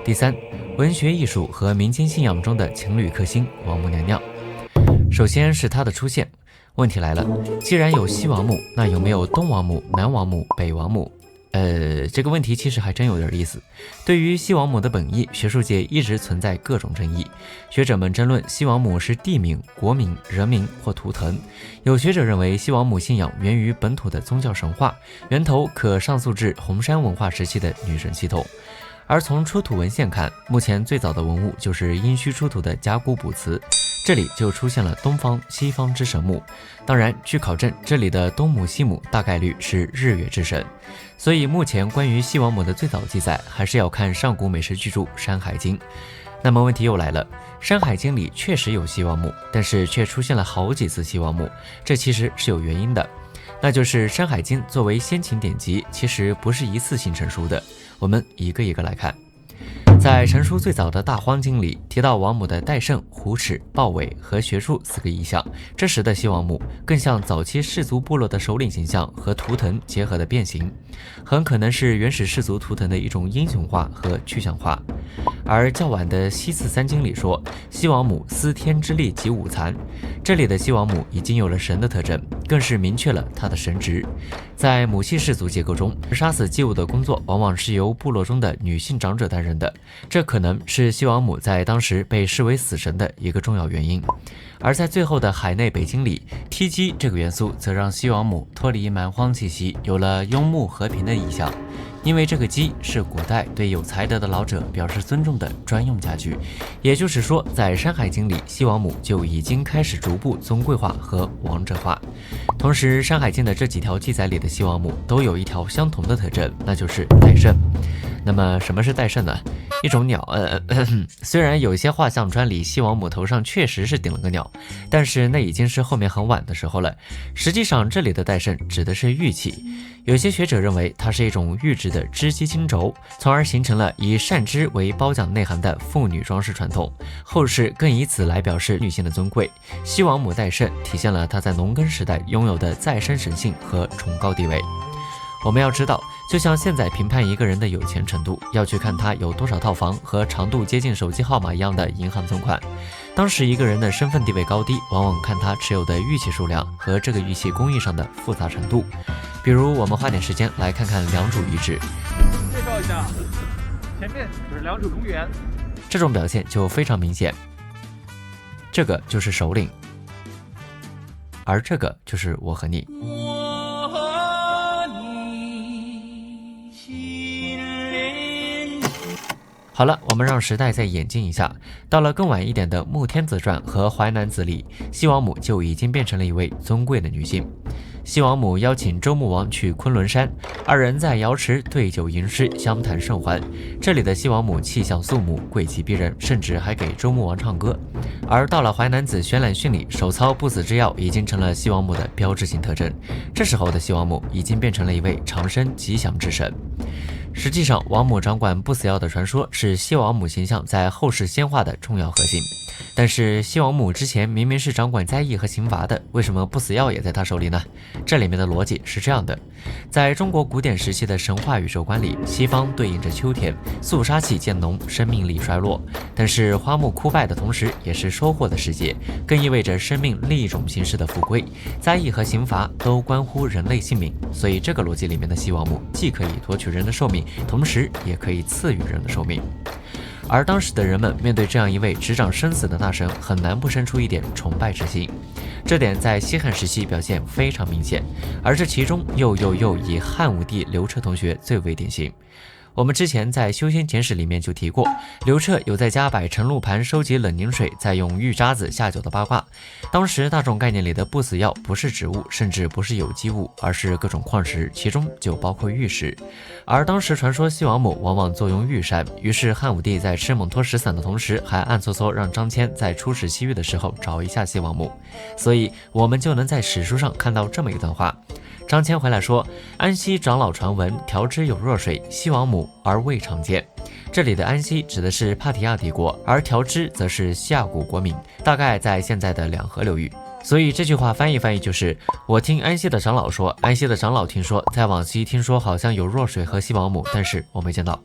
第三，文学艺术和民间信仰中的情侣克星王母娘娘。首先是她的出现。问题来了，既然有西王母，那有没有东王母、南王母、北王母？这个问题其实还真有点意思。对于西王母的本意，学术界一直存在各种争议。学者们争论西王母是地名、国名、人名或图腾。有学者认为西王母信仰源于本土的宗教神话，源头可上溯至红山文化时期的女神系统。而从出土文献看，目前最早的文物就是殷墟出土的甲骨卜辞，这里就出现了东方、西方之神木。当然，据考证，这里的东母、西母大概率是日月之神。所以目前关于西王母的最早记载，还是要看上古美食巨著《山海经》。那么问题又来了，《山海经》里确实有西王母，但是却出现了好几次西王母，这其实是有原因的。那就是《山海经》作为先秦典籍，其实不是一次性成书的。我们一个一个来看。在成书最早的大荒经里提到王母的戴胜、虎齿、豹尾和学术4个意象，这时的西王母更像早期氏族部落的首领形象和图腾结合的变形，很可能是原始氏族图腾的一种英雄化和具象化。而较晚的西次三经里说，西王母司天之力及五残，这里的西王母已经有了神的特征，更是明确了她的神职。在母系氏族结构中，杀死祭物的工作往往是由部落中的女性长者担任的，这可能是西王母在当时被视为死神的一个重要原因。而在最后的海内北经里，踢鸡这个元素则让西王母脱离蛮荒气息，有了庸牧和平的意象。因为这个鸡是古代对有才德的老者表示尊重的专用家具，也就是说，在《山海经》里，西王母就已经开始逐步尊贵化和王者化。同时，《山海经》的这几条记载里的西王母都有一条相同的特征，那就是戴胜。那么什么是戴胜呢？一种鸟，虽然有些画像砖里西王母头上确实是顶了个鸟，但是那已经是后面很晚的时候了。实际上这里的戴胜指的是玉器，有些学者认为它是一种玉制的织机金轴，从而形成了以善织为褒奖内涵的妇女装饰传统。后世更以此来表示女性的尊贵。西王母戴胜体现了她在农耕时代拥有的再生神性和崇高地位。我们要知道，就像现在评判一个人的有钱程度，要去看他有多少套房和长度接近手机号码一样的银行存款。当时一个人的身份地位高低，往往看他持有的玉器数量和这个玉器工艺上的复杂程度。比如，我们花点时间来看看良渚玉制。介绍一下，前面就是良渚公园，这种表现就非常明显。这个就是首领，而这个就是我和你。好了，我们让时代再演进一下，到了更晚一点的《穆天子传》和《淮南子》里，西王母就已经变成了一位尊贵的女性。西王母邀请周穆王去昆仑山，二人在瑶池对酒吟诗，相谈甚欢。这里的西王母气象肃穆，贵气逼人，甚至还给周穆王唱歌。而到了《淮南子·宣览训》里，手操不死之药已经成了西王母的标志性特征。这时候的西王母已经变成了一位长生吉祥之神。实际上，王母掌管不死药的传说是西王母形象在后世仙化的重要核心。但是西王母之前明明是掌管灾异和刑罚的，为什么不死药也在她手里呢？这里面的逻辑是这样的：在中国古典时期的神话宇宙观里，西方对应着秋天，肃杀气渐浓，生命力衰落。但是花木枯败的同时，也是收获的时节，更意味着生命另一种形式的复归。灾异和刑罚都关乎人类性命，所以这个逻辑里面的西王母既可以夺取人的寿命，同时也可以赐予人的寿命。而当时的人们面对这样一位执掌生死的大神，很难不生出一点崇拜之心。这点在西汉时期表现非常明显，而这其中又以汉武帝刘彻同学最为典型。我们之前在修仙简史里面就提过，刘彻有在家摆晨露盘收集冷凝水，再用玉渣子下酒的八卦。当时大众概念里的不死药不是植物，甚至不是有机物，而是各种矿石，其中就包括玉石。而当时传说西王母往往坐拥玉山，于是汉武帝在吃蒙脱石散的同时，还暗搓搓让张骞在出使西域的时候找一下西王母。所以我们就能在史书上看到这么一段话。张骞回来说，安西长老传闻调之有弱水，西王母而未常见。这里的安西指的是帕提亚帝国，而调之则是西亚古国名，大概在现在的两河流域。所以这句话翻译就是，我听安西的长老说，安西的长老听说，在往西听说好像有弱水和西王母，但是我没见到。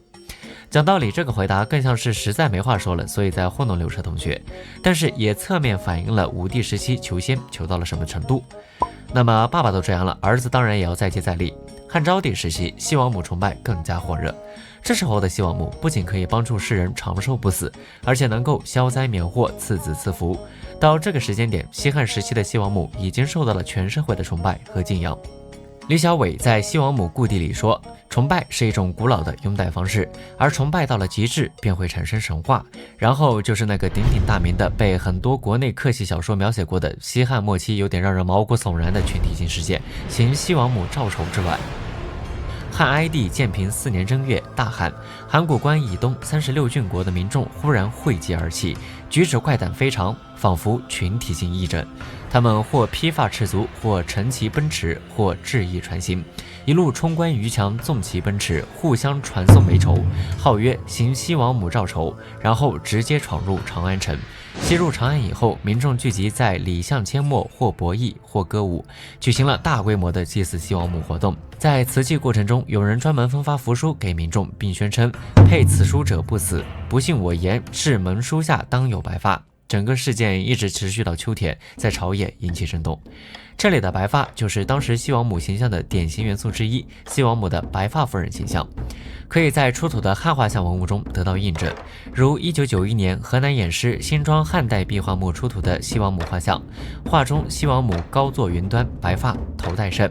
讲道理，这个回答更像是实在没话说了，所以在糊弄刘彻同学，但是也侧面反映了武帝时期求仙求到了什么程度。那么爸爸都这样了，儿子当然也要再接再厉。汉昭帝时期，西王母崇拜更加火热。这时候的西王母不仅可以帮助世人长寿不死，而且能够消灾免祸、赐子赐福。到这个时间点，西汉时期的西王母已经受到了全社会的崇拜和敬仰。李小伟在《西王母故地》里说，崇拜是一种古老的拥戴方式，而崇拜到了极致便会产生神话，然后就是那个鼎鼎大名的被很多国内客系小说描写过的西汉末期有点让人毛骨悚然的群体性事件，行西王母召仇之乱。汉哀帝建平4年正月，大旱，函谷关以东36郡国的民众忽然汇集而起，举止怪诞非常，仿佛群体性癔症。他们或披发赤足，或乘骑奔驰，或致意传行，一路冲关于墙，纵骑奔驰，互相传颂为仇，号曰行西王母召仇，然后直接闯入长安城。西入长安以后，民众聚集在礼巷阡陌，或博弈，或歌舞，举行了大规模的祭祀西王母活动。在瓷器过程中，有人专门分发符书给民众，并宣称配此书者不死，不信我言，至门书下当有白发。整个事件一直持续到秋天，在朝野引起震动。这里的白发就是当时西王母形象的典型元素之一，西王母的白发夫人形象，可以在出土的汉画像文物中得到印证。如1991年河南偃师新庄汉代壁画墓出土的西王母画像，画中西王母高坐云端，白发，头戴胜。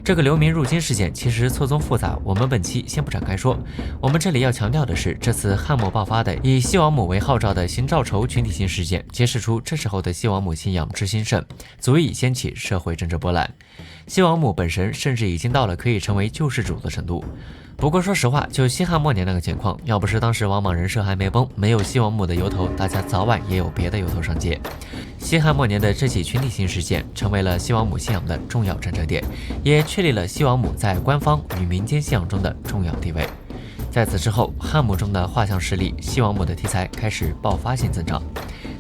这个流民入京事件其实错综复杂，我们本期先不展开说。我们这里要强调的是，这次汉末爆发的以西王母为号召的行召仇群体性事件，揭示出这时候的西王母信仰之兴盛，足以掀起社会政治波澜。西王母本身甚至已经到了可以成为救世主的程度。不过说实话，就西汉末年那个情况，要不是当时王莽人设还没崩，没有西王母的由头，大家早晚也有别的由头上街。西汉末年的这起群体性事件，成为了西王母信仰的重要转折点，也确立了西王母在官方与民间信仰中的重要地位。在此之后，汉墓中的画像实力，西王母的题材开始爆发性增长。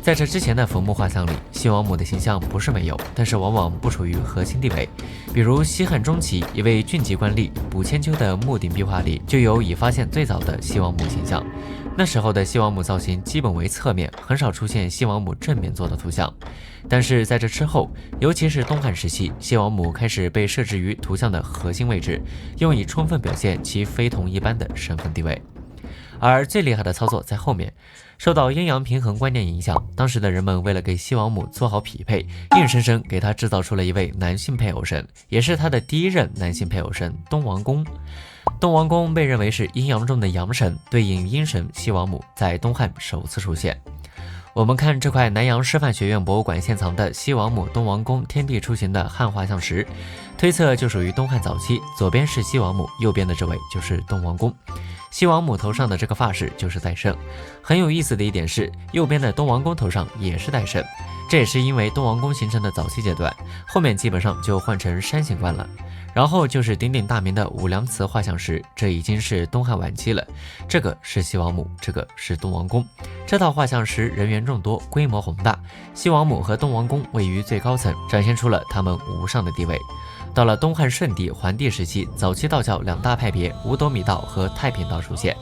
在这之前的坟墓画像里，西王母的形象不是没有，但是往往不处于核心地位。比如西汉中期一位郡级官吏卜千秋的墓顶壁画里，就有已发现最早的西王母形象。那时候的西王母造型基本为侧面，很少出现西王母正面做的图像。但是在这之后，尤其是东汉时期，西王母开始被设置于图像的核心位置，用以充分表现其非同一般的身份地位。而最厉害的操作在后面，受到阴阳平衡观念影响，当时的人们为了给西王母做好匹配，硬生生给他制造出了一位男性配偶神，也是他的第一任男性配偶神东王公。东王公被认为是阴阳中的阳神，对应阴神西王母，在东汉首次出现。我们看这块南阳师范学院博物馆现藏的西王母东王公天地出行的汉画像石，推测就属于东汉早期，左边是西王母，右边的这位就是东王公。西王母头上的这个发饰就是戴胜。很有意思的一点是，右边的东王公头上也是戴胜，这也是因为东王公形成的早期阶段，后面基本上就换成山形观了。然后就是鼎鼎大名的武梁祠画像石，这已经是东汉晚期了。这个是西王母，这个是东王公。这套画像石人员众多，规模宏大，西王母和东王公位于最高层，展现出了他们无上的地位。到了东汉顺帝、桓帝时期，早期道教两大派别五斗米道和太平道出现。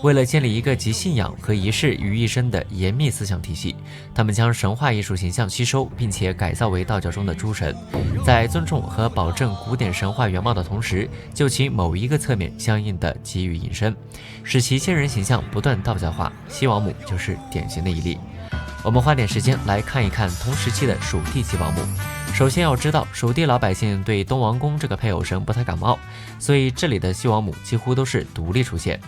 为了建立一个集信仰和仪式于一身的严密思想体系，他们将神话艺术形象吸收，并且改造为道教中的诸神，在尊重和保证古典神话原貌的同时，就其某一个侧面相应的给予引申，使其先人形象不断道教化。西王母就是典型的一例。我们花点时间来看一看同时期的蜀地西王母。首先要知道，蜀地老百姓对东王公这个配偶神不太感冒，所以这里的西王母几乎都是独立出现。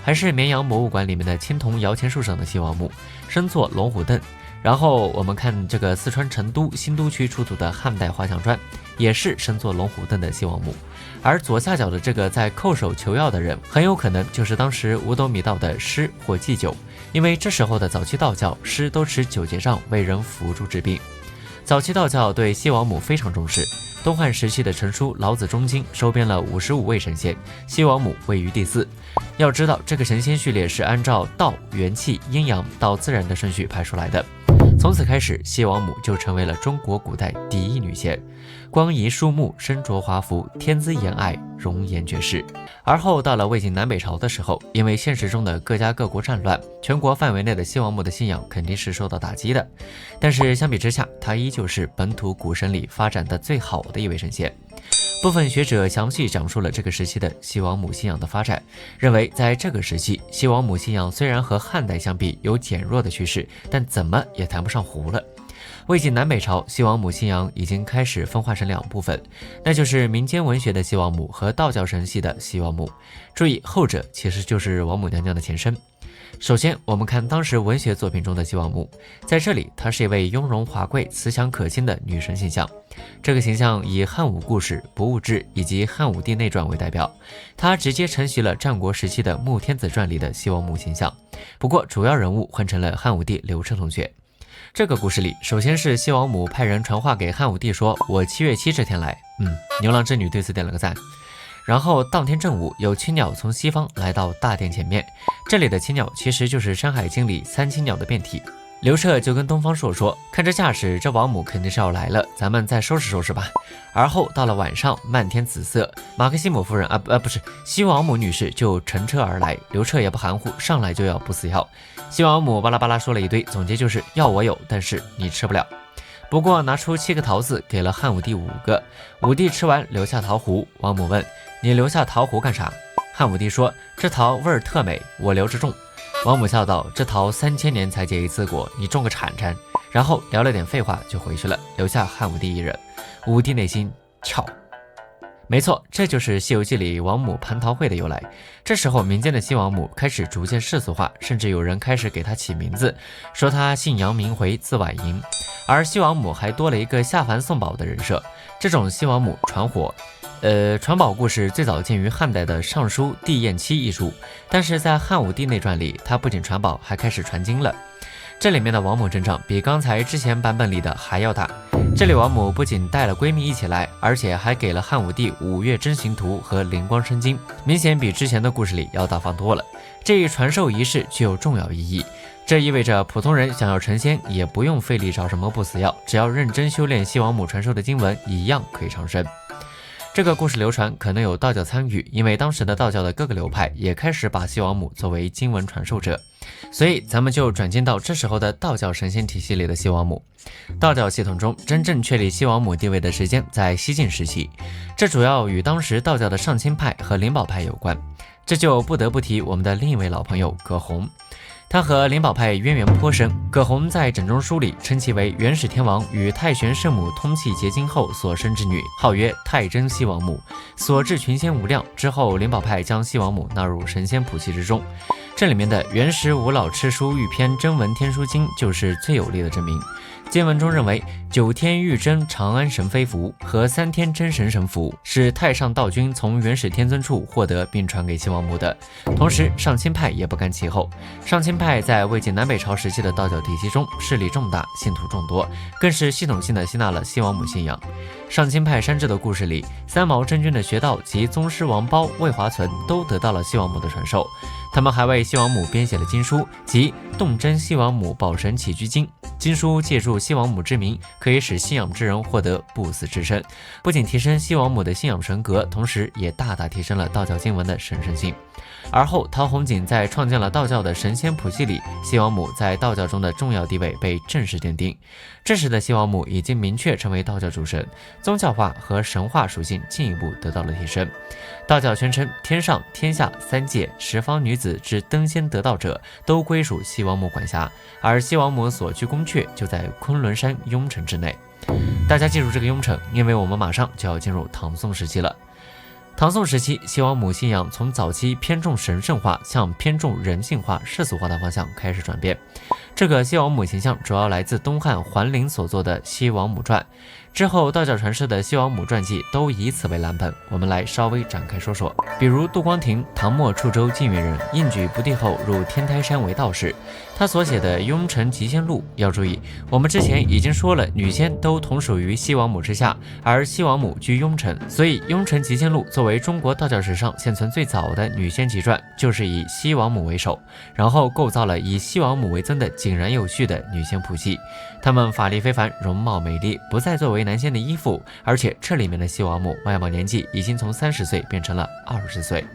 还是绵阳博物馆里面的青铜摇钱树上的西王母，身坐龙虎凳。然后我们看这个四川成都新都区出土的汉代画像砖，也是身坐龙虎凳的西王母。而左下角的这个在叩首求药的人，很有可能就是当时五斗米道的师或祭酒，因为这时候的早期道教师都持九节杖为人辅助治病。早期道教对西王母非常重视，东汉时期的成书《老子中经》收编了55位神仙，西王母位于第4。要知道，这个神仙序列是按照道、元气、阴阳到自然的顺序排出来的。从此开始，西王母就成为了中国古代第一女仙，光仪肃穆，身着华服，天姿艳爱，容颜绝世。而后到了魏晋南北朝的时候，因为现实中的各家各国战乱，全国范围内的西王母的信仰肯定是受到打击的。但是相比之下，她依旧是本土古神里发展的最好的一位神仙。部分学者详细讲述了这个时期的西王母信仰的发展，认为在这个时期，西王母信仰虽然和汉代相比有减弱的趋势，但怎么也谈不上糊了。魏晋南北朝，西王母信仰已经开始分化成两部分，那就是民间文学的西王母和道教神系的西王母。注意，后者其实就是王母娘娘的前身。首先，我们看当时文学作品中的西王母，在这里，她是一位雍容华贵、慈祥可亲的女神形象。这个形象以汉武故事、不物志以及汉武帝内传为代表，她直接承袭了战国时期的《穆天子传》里的西王母形象。不过，主要人物换成了汉武帝刘彻同学。这个故事里，首先是西王母派人传话给汉武帝说：“我7月7这天来。”牛郎织女对此点了个赞。然后当天正午，有青鸟从西方来到大殿前面，这里的青鸟其实就是《山海经》里三青鸟的变体。刘彻就跟东方朔说：“看这架势，这王母肯定是要来了，咱们再收拾收拾吧。”而后到了晚上，漫天紫色，马克西姆夫人不是西王母女士就乘车而来，刘彻也不含糊，上来就要不死药。西王母巴拉巴拉说了一堆，总结就是药我有，但是你吃不了。不过拿出7个桃子给了汉武帝5个，武帝吃完留下桃核。王母问：“你留下桃核干啥？”汉武帝说：“这桃味儿特美，我留着种。”王母笑道：“这桃3000年才结一次果，你种个铲铲。”然后聊了点废话就回去了，留下汉武帝一人。武帝内心翘。没错，这就是《西游记》里王母蟠桃会的由来。这时候民间的西王母开始逐渐世俗化，甚至有人开始给她起名字，说她姓杨名回，字婉莹。而西王母还多了一个下凡送宝的人设。这种西王母传火，传宝故事最早见于汉代的《尚书·帝彦期》一书，但是在汉武帝内传里，他不仅传宝，还开始传经了。这里面的王母阵仗比刚才之前版本里的还要大。这里王母不仅带了闺蜜一起来，而且还给了汉武帝五岳真行图和灵光生金，明显比之前的故事里要大方多了。这一传授仪式具有重要意义，这意味着普通人想要成仙也不用费力找什么不死药，只要认真修炼西王母传授的经文，一样可以长生。这个故事流传可能有道教参与，因为当时的道教的各个流派也开始把西王母作为经文传授者，所以咱们就转进到这时候的道教神仙体系里的西王母。道教系统中真正确立西王母地位的时间在西晋时期，这主要与当时道教的上清派和灵宝派有关，这就不得不提我们的另一位老朋友葛洪。他和灵宝派渊源颇深，葛洪在枕中书里称其为元始天王与太玄圣母通气结晶后所生之女，号曰太真西王母，所制群仙无量。之后灵宝派将西王母纳入神仙谱系之中，这里面的元始五老敕书玉篇真文天书经就是最有力的证明。经文中认为九天玉真长安神妃符和三天真神神符是太上道君从元始天尊处获得并传给西王母的，同时上清派也不甘其后。上清派在魏晋南北朝时期的道教体系中势力重大，信徒众多，更是系统性的吸纳了西王母信仰。上清派山治的故事里，三毛真君的学道及宗师王褒、魏华存都得到了西王母的传授，他们还为西王母编写了经书，即《洞真西王母保神起居经》。经书借助西王母之名，可以使信仰之人获得不死之身，不仅提升西王母的信仰神格，同时也大大提升了道教经文的神圣性。而后陶弘景在创建了道教的神仙谱系里，西王母在道教中的重要地位被正式奠定。这时的西王母已经明确成为道教主神，宗教化和神话属性进一步得到了提升。道教宣称天上天下三界十方女子至登仙得道者都归属西王母管辖，而西王母所居宫阙就在昆仑山雍城之内。大家记住这个雍城，因为我们马上就要进入唐宋时期了。唐宋时期，西王母信仰从早期偏重神圣化向偏重人性化、世俗化的方向开始转变。这个西王母形象主要来自东汉桓灵所作的《西王母传》，之后道教传世的西王母传记都以此为蓝本。我们来稍微展开说说，比如杜光庭，唐末处州晋源人，应举不第后入天台山为道士，他所写的《雍城集仙录》。要注意，我们之前已经说了，女仙都同属于西王母之下，而西王母居雍城，所以《雍城集仙录》作为中国道教史上现存最早的女仙集传，就是以西王母为首，然后构造了以西王母为尊的井然有序的女仙谱系。她们法力非凡，容貌美丽，不再作为男仙的依附，而且这里面的西王母外貌年纪已经从30岁变成了20岁。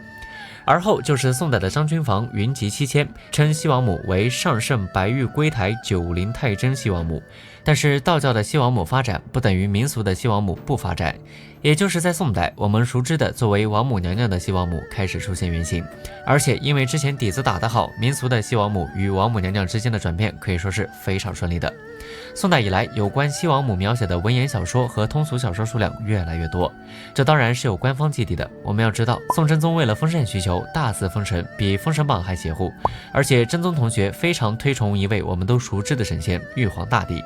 而后就是宋代的张君房云集七千，称西王母为上圣白玉龟台九灵太真西王母。但是道教的西王母发展不等于民俗的西王母不发展，也就是在宋代，我们熟知的作为王母娘娘的西王母开始出现原型，而且因为之前底子打得好，民俗的西王母与王母娘娘之间的转变可以说是非常顺利的。宋代以来，有关西王母描写的文言小说和通俗小说数量越来越多，这当然是有官方基地的。我们要知道，宋真宗为了封禅需求，大肆封神，比封神榜还邪乎。而且真宗同学非常推崇一位我们都熟知的神仙玉皇大帝。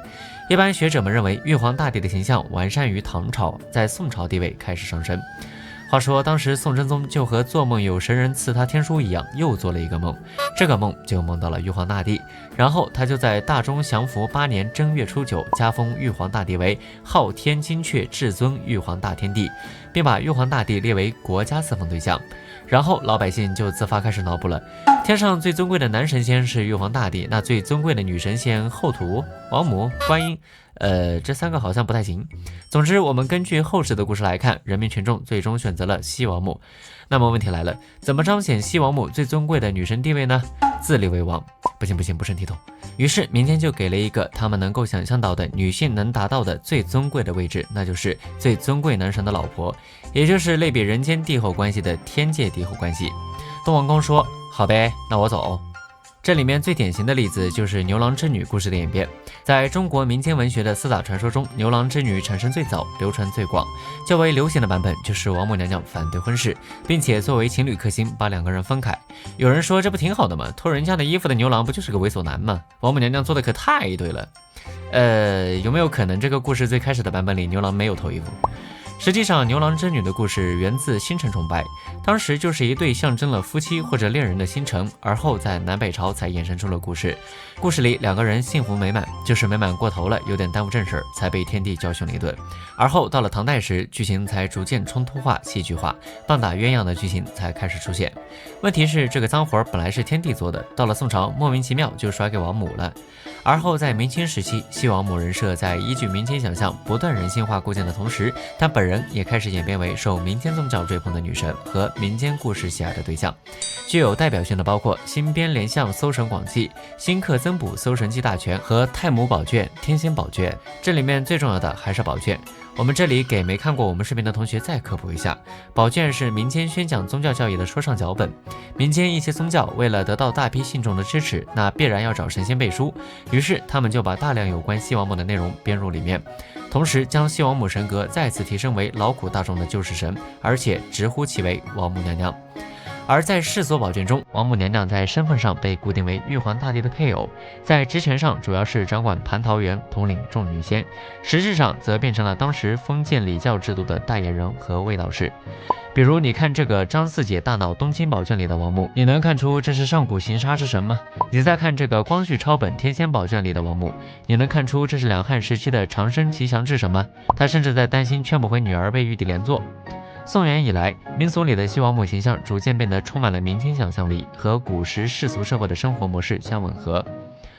一般学者们认为，玉皇大帝的形象完善于唐朝，在宋朝地位开始上升。话说当时宋真宗就和做梦有神人赐他天书一样，又做了一个梦，这个梦就梦到了玉皇大帝，然后他就在大中祥符8年正月初9加封玉皇大帝为昊天金阙至尊玉皇大天帝，并把玉皇大帝列为国家赐封对象。然后老百姓就自发开始脑补了，天上最尊贵的男神仙是玉皇大帝，那最尊贵的女神仙后土、王母、观音，这3个好像不太行。总之，我们根据后世的故事来看，人民群众最终选择了西王母。那么问题来了，怎么彰显西王母最尊贵的女神地位呢？自立为王，不行，不成体统。于是民间就给了一个他们能够想象到的女性能达到的最尊贵的位置，那就是最尊贵男神的老婆，也就是类比人间帝后关系的天界帝后关系。东王公说：“好呗，那我走。”这里面最典型的例子就是牛郎织女故事的演变。在中国民间文学的4大传说中，牛郎织女产生最早，流传最广，较为流行的版本就是王母娘娘反对婚事，并且作为情侣克星把2个人分开。有人说这不挺好的吗？脱人家的衣服的牛郎不就是个猥琐男吗？王母娘娘做的可太对了。有没有可能这个故事最开始的版本里牛郎没有脱衣服？实际上，牛郎织女的故事源自星辰崇拜，当时就是一对象征了夫妻或者恋人的星辰，而后在南北朝才衍生出了故事。故事里两个人幸福美满，就是美满过头了，有点耽误正事，才被天帝教训了一顿。而后到了唐代时，剧情才逐渐冲突化、戏剧化，棒打鸳鸯的剧情才开始出现。问题是，这个脏活本来是天帝做的，到了宋朝莫名其妙就甩给王母了。而后在明清时期，西王母人设在依据民间想象不断人性化构建的同时，她本人也开始演变为受民间宗教追捧的女神和民间故事喜爱的对象。具有代表性的包括新编连相搜神广记、新刻增补搜神记大全和太母宝卷、天仙宝卷。这里面最重要的还是宝卷。我们这里给没看过我们视频的同学再科普一下，宝卷是民间宣讲宗教教义的说唱脚本。民间一些宗教为了得到大批信众的支持，那必然要找神仙背书，于是他们就把大量有关西王母的内容编入里面，同时将西王母神格再次提升为劳苦大众的救世神，而且直呼其为王母娘娘。而在世所宝卷中，王母娘娘在身份上被固定为玉皇大帝的配偶，在职权上主要是掌管蟠桃园，统领众女仙，实质上则变成了当时封建礼教制度的代言人和卫道士。比如你看这个张四姐大闹东京宝卷里的王母，你能看出这是上古行杀之神吗？你再看这个光绪抄本天仙宝卷里的王母，你能看出这是两汉时期的长生吉祥之神吗？他甚至在担心劝不回女儿被玉帝连坐。宋元以来，民俗里的西王母形象逐渐变得充满了民间想象力，和古时世俗社会的生活模式相吻合。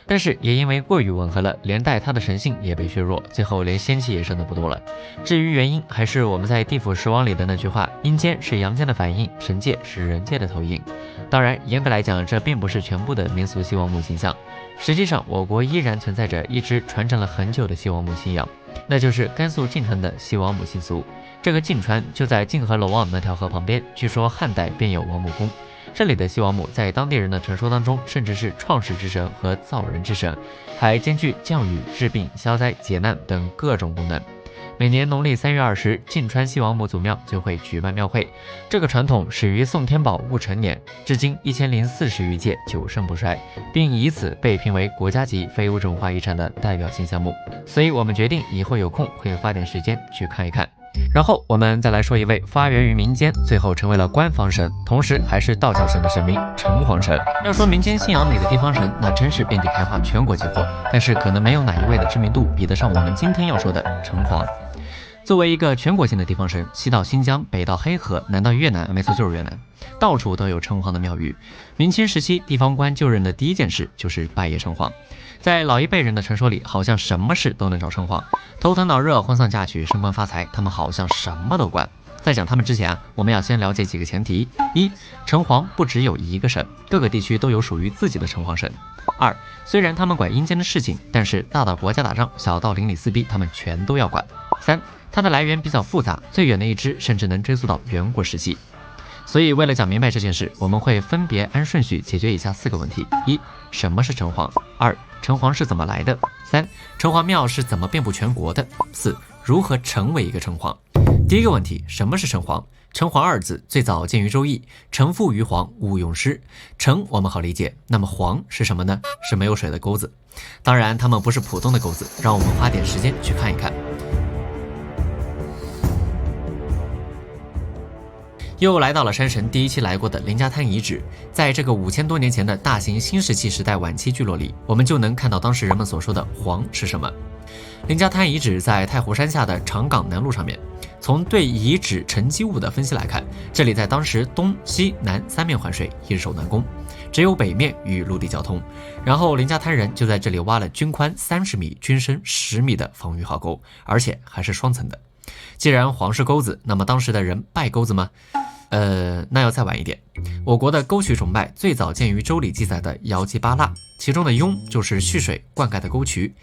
但是也因为过于吻合了，连带它的神性也被削弱，最后连仙气也剩得不多了。至于原因，还是我们在《地府十王》里的那句话：阴间是阳间的反应，神界是人界的投影。当然，严格来讲，这并不是全部的民俗西王母形象。实际上，我国依然存在着一支传承了很久的西王母信仰，那就是甘肃晋川的西王母习俗。这个晋川就在晋河楼望那条河旁边，据说汉代便有王母宫。这里的西王母在当地人的传说当中，甚至是创世之神和造人之神，还兼具降雨、治病、消灾、解难等各种功能。每年农历3月20，晋川西王母祖庙就会举办庙会。这个传统始于宋天宝戊辰年，至今1040余届，久盛不衰，并以此被评为国家级非物质文化遗产的代表性项目。所以我们决定以后有空会花点时间去看一看。然后我们再来说一位发源于民间，最后成为了官方神，同时还是道教神的神明城隍神。要说民间信仰里的地方神，那真是遍地开花，全国皆货。但是可能没有哪一位的知名度比得上我们今天要说的城隍。作为一个全国性的地方神，西到新疆，北到黑河，南到越南，没错，就是越南，到处都有城隍的庙宇。明清时期，地方官就任的第一件事就是拜谒城隍。在老一辈人的传说里，好像什么事都能找城隍，头疼脑热、婚丧嫁娶、升官发财，他们好像什么都管。在讲他们之前我们要先了解几个前提：一，城隍不只有一个神，各个地区都有属于自己的城隍神。二，虽然他们管阴间的事情，但是大到国家打仗，小到邻里撕逼，他们全都要管。三，它的来源比较复杂，最远的一支甚至能追溯到元国时期。所以为了讲明白这件事，我们会分别按顺序解决以下4个问题：一，什么是城隍？二，城隍是怎么来的？三，城隍庙是怎么遍布全国的？四，如何成为一个城隍？第一个问题，什么是城隍？城隍二字最早见于周易，城父于黄，勿用师。城我们好理解，那么黄是什么呢？是没有水的沟子。当然它们不是普通的沟子，让我们花点时间去看一看。又来到了山神第一期来过的林家滩遗址，在这个5000多年前的大型新石器时代晚期聚落里，我们就能看到当时人们所说的黄是什么。林家滩遗址在太湖山下的长岗南路上面。从对遗址沉积物的分析来看，这里在当时东西南3面环水，易守难攻，只有北面与陆地交通。然后林家滩人就在这里挖了均宽30米、均深10米的防御壕沟，而且还是双层的。既然黄是沟子，那么当时的人拜沟子吗？那要再晚一点。我国的沟渠崇拜最早见于周礼记载的遥祭八剌，其中的雍就是蓄水灌溉的沟渠。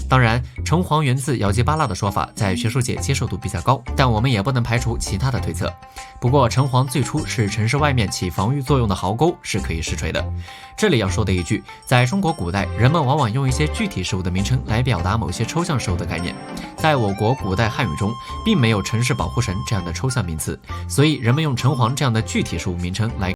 当然，城隍源自遥祭八剌的说法在学术界接受度比较高，但我们也不能排除其他的推测。不过城隍最初是城市外面起防御作用的壕沟是可以实锤的。这里要说的一句，在中国古代，人们往往用一些具体事物的名称来表达某些抽象事物的概念。在我国古代汉语中，并没有城市保护神这样的抽象名词，所以人们用城隍这样的具体事物名称来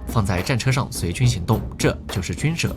放在战车上随军行动，这就是军社。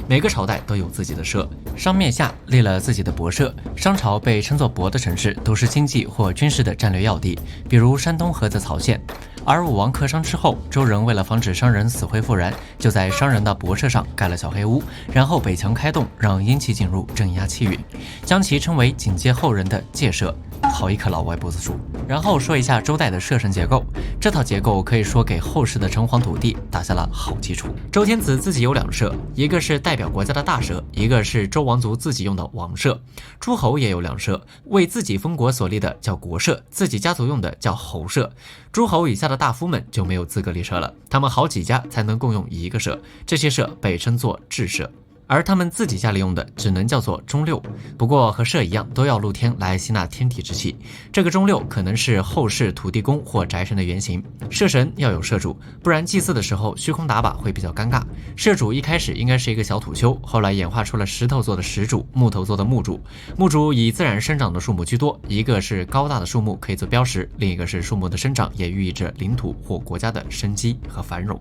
每个朝代都有自己的社，商灭夏立了自己的伯社。商朝被称作伯的城市都是经济或军事的战略要地，比如山东菏泽曹县。而武王克商之后，周人为了防止商人死灰复燃，就在商人的伯社上盖了小黑屋，然后北墙开洞，让阴气进入镇压气运，将其称为警戒后人的戒社。好一棵老歪脖子树。然后说一下周代的社神结构，这套结构可以说给后世的城隍土地打下了好基础。周天子自己有2社，一个是代表国家的大社，一个是周王族自己用的王社。诸侯也有2社，为自己封国所立的叫国社，自己家族用的叫侯社。诸侯以下的大夫们就没有资格立社了，他们好几家才能共用一个社，这些社被称作治社。而他们自己家里用的只能叫做中六，不过和社一样都要露天来吸纳天体之气。这个中六可能是后世土地公或宅神的原型。社神要有社主，不然祭祀的时候虚空打靶会比较尴尬。社主一开始应该是一个小土丘，后来演化出了石头做的石主，木头做的木主。木主以自然生长的树木居多，一个是高大的树木可以做标识，另一个是树木的生长也寓意着领土或国家的生机和繁荣。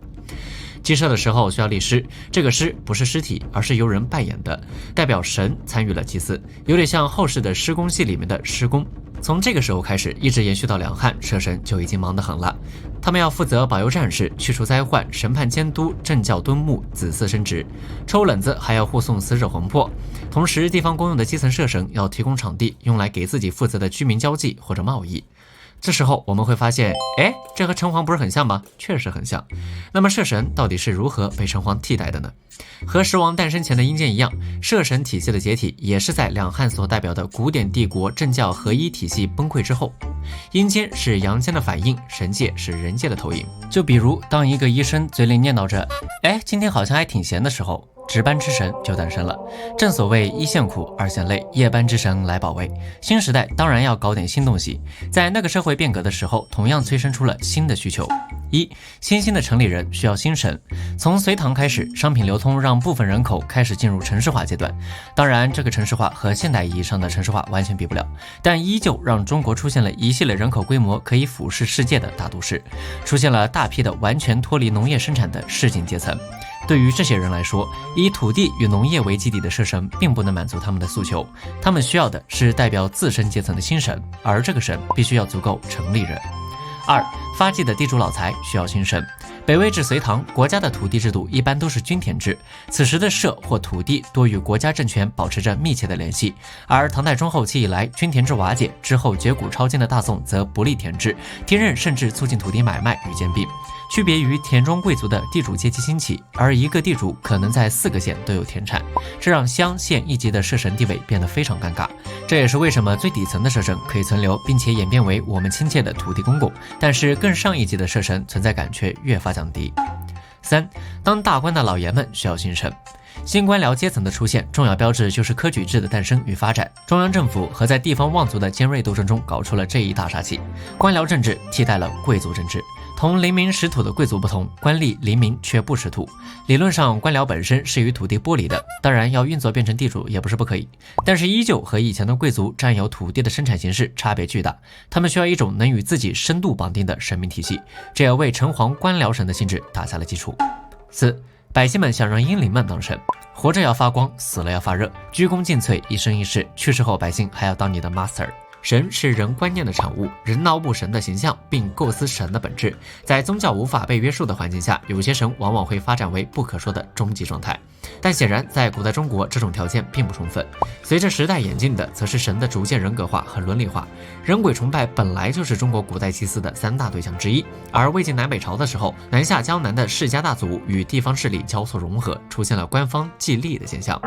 祭社的时候需要立师，这个师不是尸体，而是由人扮演的，代表神参与了祭祀，有点像后世的施工戏里面的施工。从这个时候开始，一直延续到两汉，社神就已经忙得很了。他们要负责保佑战士、去除灾患、审判监督、政教敦睦、子嗣升职，抽冷子还要护送死者魂魄。同时，地方公用的基层社神要提供场地，用来给自己负责的居民交际或者贸易。这时候我们会发现，这和城隍不是很像吗？确实很像。那么社神到底是如何被城隍替代的呢？和石王诞生前的阴间一样，社神体系的解体也是在两汉所代表的古典帝国政教合一体系崩溃之后。阴间是阳间的反应，神界是人界的投影。就比如当一个医生嘴里念叨着今天好像还挺闲的时候，值班之神就诞生了。正所谓一线苦二线累，夜班之神来保卫。新时代当然要搞点新东西，在那个社会变革的时候，同样催生出了新的需求。新兴的城里人需要新神。从隋唐开始，商品流通让部分人口开始进入城市化阶段。当然，这个城市化和现代意义上的城市化完全比不了，但依旧让中国出现了一系列人口规模可以俯视世界的大都市，出现了大批的完全脱离农业生产的市井阶层。对于这些人来说，以土地与农业为基底的社神并不能满足他们的诉求，他们需要的是代表自身阶层的新神，而这个神必须要足够城里人。发迹的地主老财需要新神。北魏至隋唐，国家的土地制度一般都是均田制，此时的社或土地多与国家政权保持着密切的联系。而唐代中后期以来，均田制瓦解之后，绝古超今的大宋则不立田制，天任甚至促进土地买卖与兼并。区别于田中贵族的地主阶级兴起，而一个地主可能在4个县都有田产，这让乡县一级的社神地位变得非常尴尬。这也是为什么最底层的社神可以存留，并且演变为我们亲切的土地公公，但是更上一级的社神存在感却越发降低。当大官的老爷们需要新神。新官僚阶层的出现，重要标志就是科举制的诞生与发展。中央政府和在地方望族的尖锐斗争中搞出了这一大杀器，官僚政治替代了贵族政治。同临民识土的贵族不同，官吏临民却不识土。理论上，官僚本身是与土地剥离的，当然要运作变成地主也不是不可以，但是依旧和以前的贵族占有土地的生产形式差别巨大。他们需要一种能与自己深度绑定的神明体系，这也为城隍官僚神的性质打下了基础。百姓们想让英灵们当神，活着要发光，死了要发热，鞠躬尽瘁，一生一世，去世后百姓还要当你的 master。神是人观念的产物，人脑补神的形象，并构思神的本质。在宗教无法被约束的环境下，有些神往往会发展为不可说的终极状态。但显然，在古代中国，这种条件并不充分。随着时代演进的，则是神的逐渐人格化和伦理化。人鬼崇拜本来就是中国古代祭祀的3大对象之一。而魏晋南北朝的时候，南下江南的世家大族与地方势力交错融合，出现了官方祭吏的现象。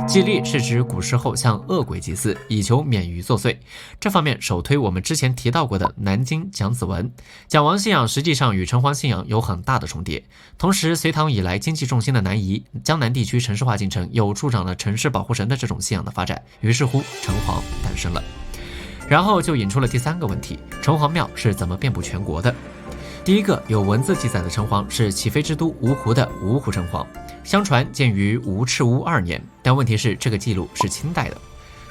祭吏是指古时候向恶鬼祭祀，以求免于作祟。这方面首推我们之前提到过的南京蒋子文。蒋王信仰实际上与城隍信仰有很大的重叠。同时，隋唐以来经济重心的南移，江南地区城市化进程又助长了城市保护神的这种信仰的发展，于是乎城隍诞生了。然后就引出了第3个问题：城隍庙是怎么遍布全国的？第一个有文字记载的城隍是起飞之都芜湖的芜湖城隍，相传建于吴赤乌2年，但问题是这个记录是清代的。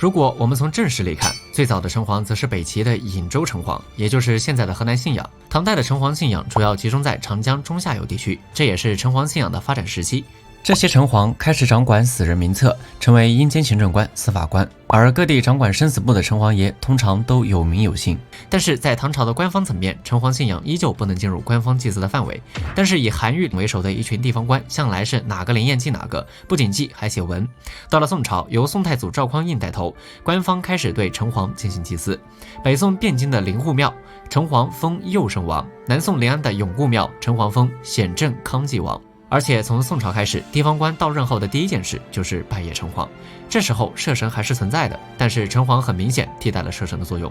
如果我们从正史里看，最早的城隍则是北齐的颍州城隍，也就是现在的河南信阳。唐代的城隍信仰主要集中在长江中下游地区，这也是城隍信仰的发展时期。这些城隍开始掌管死人名册，成为阴间行政官、司法官，而各地掌管生死簿的城隍爷通常都有名有姓。但是在唐朝的官方层面，城隍信仰依旧不能进入官方祭祀的范围。但是以韩愈为首的一群地方官，向来是哪个灵验祭哪个，不仅祭还写文。到了宋朝，由宋太祖赵匡胤带头，官方开始对城隍进行祭祀。北宋汴京的灵户庙，城隍封右圣王；南宋临安的永固庙，城隍封显正康济王。而且从宋朝开始，地方官到任后的第一件事就是拜谒城隍。这时候社神还是存在的，但是城隍很明显替代了社神的作用。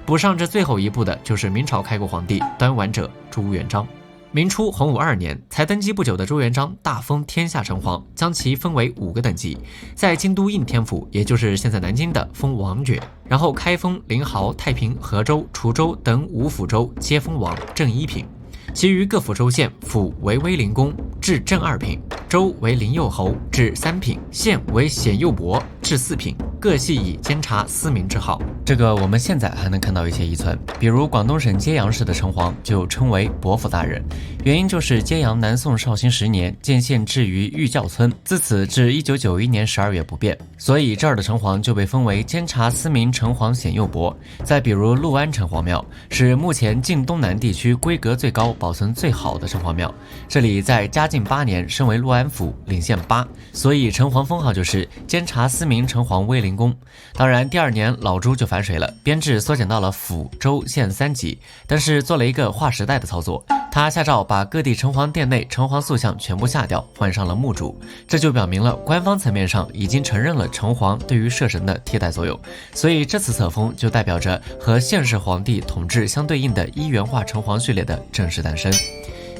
补上这最后一步的就是明朝开国皇帝端完者朱元璋。明初洪武2年，才登基不久的朱元璋大封天下城隍，将其分为5个等级，在京都应天府，也就是现在南京的封王爵，然后开封、临濠、太平、河州、滁州等5府州皆封王，正1品。其余各府州县，府为威灵公，至正2品；州为灵右侯，至3品；县为显右伯，至4品。各系以监察司民之号。这个我们现在还能看到一些遗存，比如广东省揭阳市的城隍就称为伯府大人，原因就是揭阳南宋绍兴10年建县置于玉教村，自此至1991年12月不变，所以这儿的城隍就被封为监察司民城隍显右伯。再比如六安城隍庙是目前晋东南地区规格最高、保存最好的城隍庙，这里在嘉靖8年升为六安府，领县8，所以城隍封号就是监察司民城隍威灵公。当然第2年老朱就反水了，编制缩减到了府、州、县3级，但是做了一个划时代的操作，他下诏把各地城隍殿内城隍塑像全部下掉，换上了木主，这就表明了官方层面上已经承认了城隍对于社神的替代作用，所以这次册封就代表着和现世皇帝统治相对应的一元化城隍序列的正式诞生。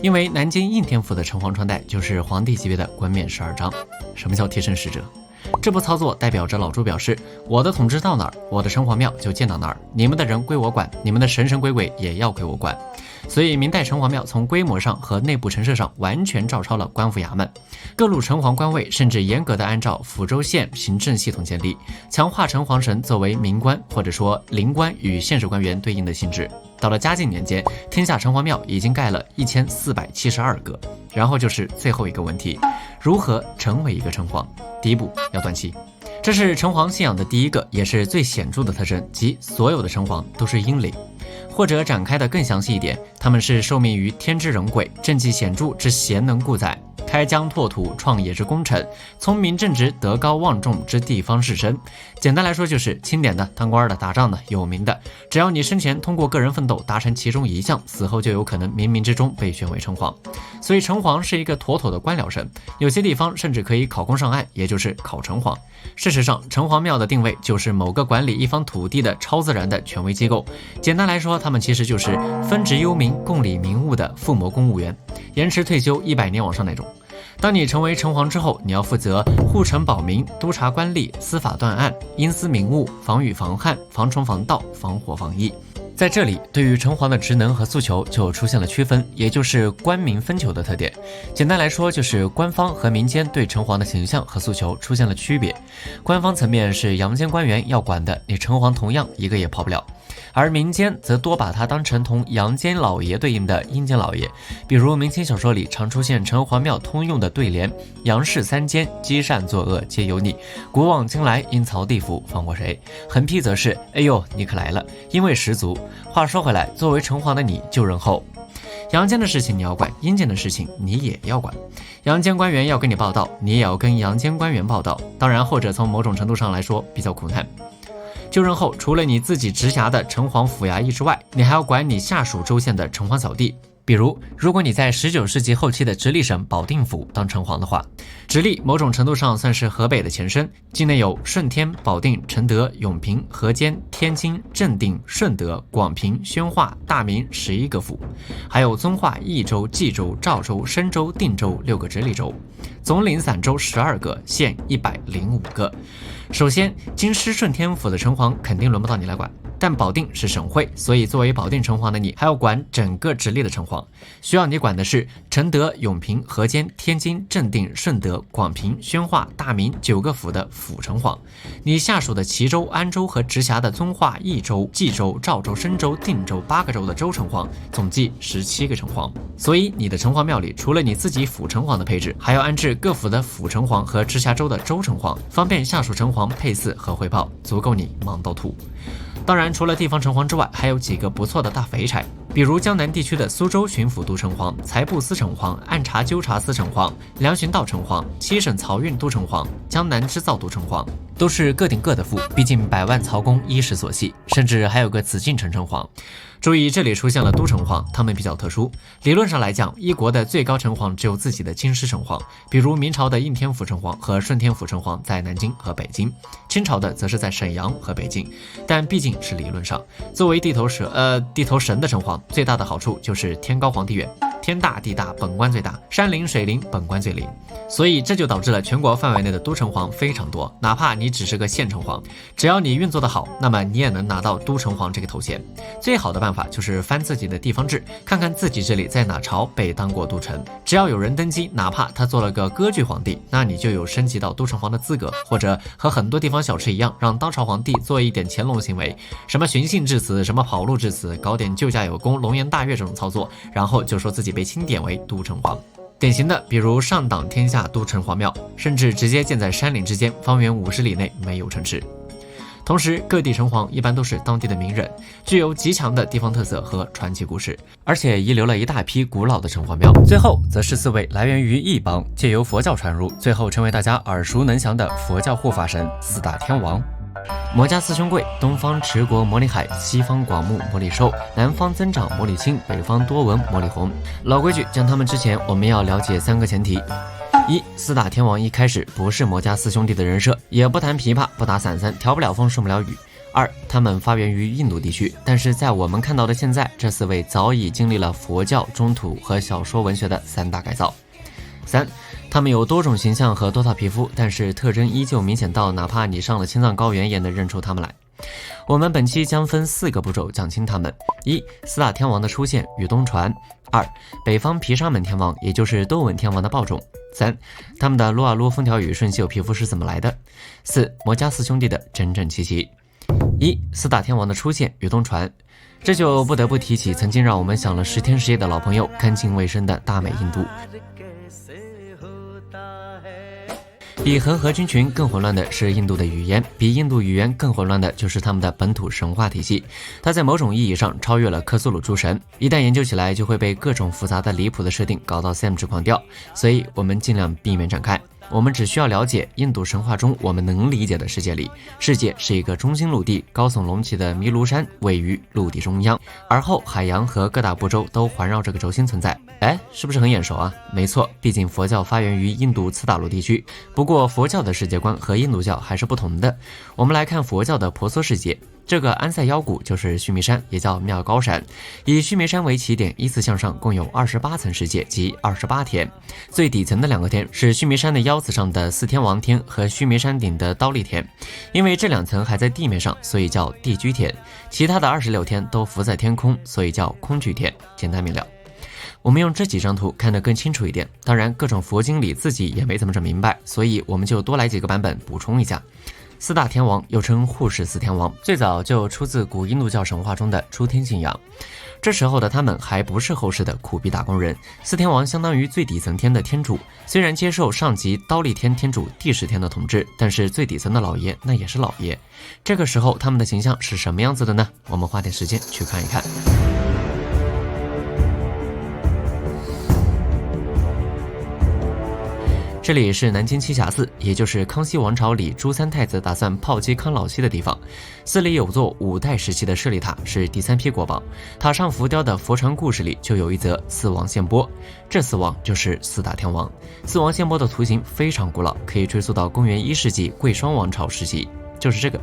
因为南京应天府的城隍穿戴就是皇帝级别的冠冕12章。什么叫贴身使者？这步操作代表着老朱表示，我的统治到哪儿，我的城隍庙就建到哪儿，你们的人归我管，你们的神神鬼鬼也要归我管。所以明代城隍庙从规模上和内部陈设上完全照抄了官府衙门，各路城隍官位甚至严格的按照府州县行政系统建立，强化城隍神作为民官或者说灵官与县市官员对应的性质。到了嘉靖年间，天下城隍庙已经盖了1472个。然后就是最后一个问题，如何成为一个城隍？第一步要断气。这是城隍信仰的第一个也是最显著的特征，即所有的城隍都是阴灵。或者展开的更详细一点，他们是受命于天之人鬼，政绩显著之贤能故载，开疆拓土创业之功臣，聪明正直德高望重之地方士绅。简单来说就是清点的、当官的、打仗的、有名的，只要你生前通过个人奋斗达成其中一项，死后就有可能冥冥之中被选为城隍。所以城隍是一个妥妥的官僚神，有些地方甚至可以考公上岸，也就是考城隍。事实上，城隍庙的定位就是某个管理一方土地的超自然的权威机构。简单来说，他们其实就是分职幽冥、共理民务的附魔公务员，延迟退休100年往上那种。当你成为城隍之后，你要负责护城保民、督察官吏、司法断案、因私民务、防御防旱、防虫防盗、防火防疫。在这里，对于城隍的职能和诉求就出现了区分，也就是官民分球的特点。简单来说，就是官方和民间对城隍的形象和诉求出现了区别。官方层面是阳间官员要管的，你城隍同样一个也跑不了。而民间则多把它当成同阳间老爷对应的阴间老爷，比如明清小说里常出现城隍庙通用的对联：阳世三监，积善作恶皆由你，古往今来阴曹地府放过谁？横批则是：哎呦，你可来了，因为十足。话说回来，作为城隍的你就任后，阳间的事情你要管，阴间的事情你也要管。阳间官员要跟你报道，你也要跟阳间官员报道。当然，后者从某种程度上来说比较苦难。就任后，除了你自己直辖的城隍府衙役之外，你还要管你下属州县的城隍小弟。比如，如果你在19世纪后期的直隶省保定府当城隍的话，直隶某种程度上算是河北的前身，境内有顺天、保定、承德、永平、河间、天津、正定、顺德、广平、宣化、大名11个府，还有遵化、益州、冀州、赵州、深州、定州6个直隶州，总领散州12个，县105个。首先，京师顺天府的城隍肯定轮不到你来管，但保定是省会，所以作为保定城隍的你，还要管整个直隶的城隍。隍。需要你管的是承德、永平、河间、天津、正定、顺德、广平、宣化、大名9个府的府城隍。你下属的齐州、安州和直辖的遵化、益州、冀州、赵州、深州、定州8个州的州城隍，总计17个城隍。所以你的城隍庙里，除了你自己府城隍的配置，还要安置各府的府城隍和直辖州的州城隍，方便下属城隍配祀和汇报，足够你忙到吐。当然，除了地方城隍之外，还有几个不错的大肥差，比如江南地区的苏州巡抚都城隍、财部司城隍、按察纠察司城隍、粮巡道城隍、7省漕运都城隍、江南织造都城隍，都是各顶各的富，毕竟百万曹公衣食所系，甚至还有个紫禁城城隍。注意，这里出现了都城隍，他们比较特殊。理论上来讲，一国的最高城隍只有自己的京师城隍，比如明朝的应天府城隍和顺天府城隍在南京和北京，清朝的则是在沈阳和北京。但毕竟是理论上，作为地头神的城隍，最大的好处就是天高皇帝远，天大地大，本官最大，山灵水灵，本官最灵。所以这就导致了全国范围内的都城隍非常多，哪怕你只是个县城隍，只要你运作的好，那么你也能拿到都城隍这个头衔。最好的办法就是翻自己的地方志，看看自己这里在哪朝被当过都城。只要有人登基，哪怕他做了个割据皇帝，那你就有升级到都城隍的资格，或者和很多地方小吃一样，让当朝皇帝做一点乾隆行为，什么寻衅致死，什么跑路致死，搞点救驾有功、龙颜大悦这种操作，然后就说自己被钦点为都城隍。典型的比如上党天下都城隍庙，甚至直接建在山岭之间，方圆50里内没有城池。同时，各地城隍一般都是当地的名人，具有极强的地方特色和传奇故事，而且遗留了一大批古老的城隍庙。最后则是4位来源于异邦，借由佛教传入，最后成为大家耳熟能详的佛教护法神4大天王。摩伽四兄贵，东方持国摩利海，西方广目摩利寿，南方增长摩利清，北方多闻摩利红。老规矩，讲他们之前，我们要了解3个前提。4大天王一开始不是摩伽四兄弟的人设，也不弹琵琶，不打散三，调不了风，顺不了雨。2，他们发源于印度地区，但是在我们看到的现在，这4位早已经历了佛教、中土和小说文学的3大改造。3，他们有多种形象和多套皮肤，但是特征依旧明显到哪怕你上了青藏高原也能认出他们来。我们本期将分4个步骤讲清他们。4大天王的出现与东传。2，北方毗沙门天王，也就是多闻天王的报种。3，他们的撸啊撸风调雨顺秀皮肤是怎么来的。4，摩伽四兄弟的真正奇迹。4大天王的出现与东传，这就不得不提起曾经让我们想了10天10夜的老朋友，干净卫生的大美印度。比恒河菌群更混乱的是印度的语言，比印度语言更混乱的就是他们的本土神话体系。它在某种意义上超越了克苏鲁诸神，一旦研究起来就会被各种复杂的离谱的设定搞到 Sam 值狂掉，所以我们尽量避免展开。我们只需要了解印度神话中我们能理解的世界里，世界是一个中心陆地，高耸隆起的弥卢山位于陆地中央，而后海洋和各大部洲都环绕这个轴心存在。是不是很眼熟啊？没错，毕竟佛教发源于印度次大陆地区，不过佛教的世界观和印度教还是不同的。我们来看佛教的婆娑世界，这个安塞腰谷就是须弥山，也叫妙高山，以须弥山为起点，依次向上共有28层世界及28天。最底层的2个天是须弥山的腰子上的4天王天和须弥山顶的刀立天，因为这2层还在地面上，所以叫地居天。其他的26天都浮在天空，所以叫空居天。简单明了。我们用这几张图看得更清楚一点，当然各种佛经里自己也没怎么整明白，所以我们就多来几个版本补充一下。4大天王又称护世4天王，最早就出自古印度教神话中的出天信仰。这时候的他们还不是后世的苦逼打工人，4天王相当于最底层天的天主，虽然接受上级刀立天天主第10天的统治，但是最底层的老爷那也是老爷。这个时候他们的形象是什么样子的呢？我们花点时间去看一看。这里是南京栖霞寺，也就是康熙王朝里朱三太子打算炮击康老七的地方。寺里有座5代时期的舍利塔，是第3批国宝。塔上浮雕的佛传故事里就有一则四王献钵，这4王就是4大天王。4王献钵的图形非常古老，可以追溯到公元1世纪贵霜王朝时期，就是这个。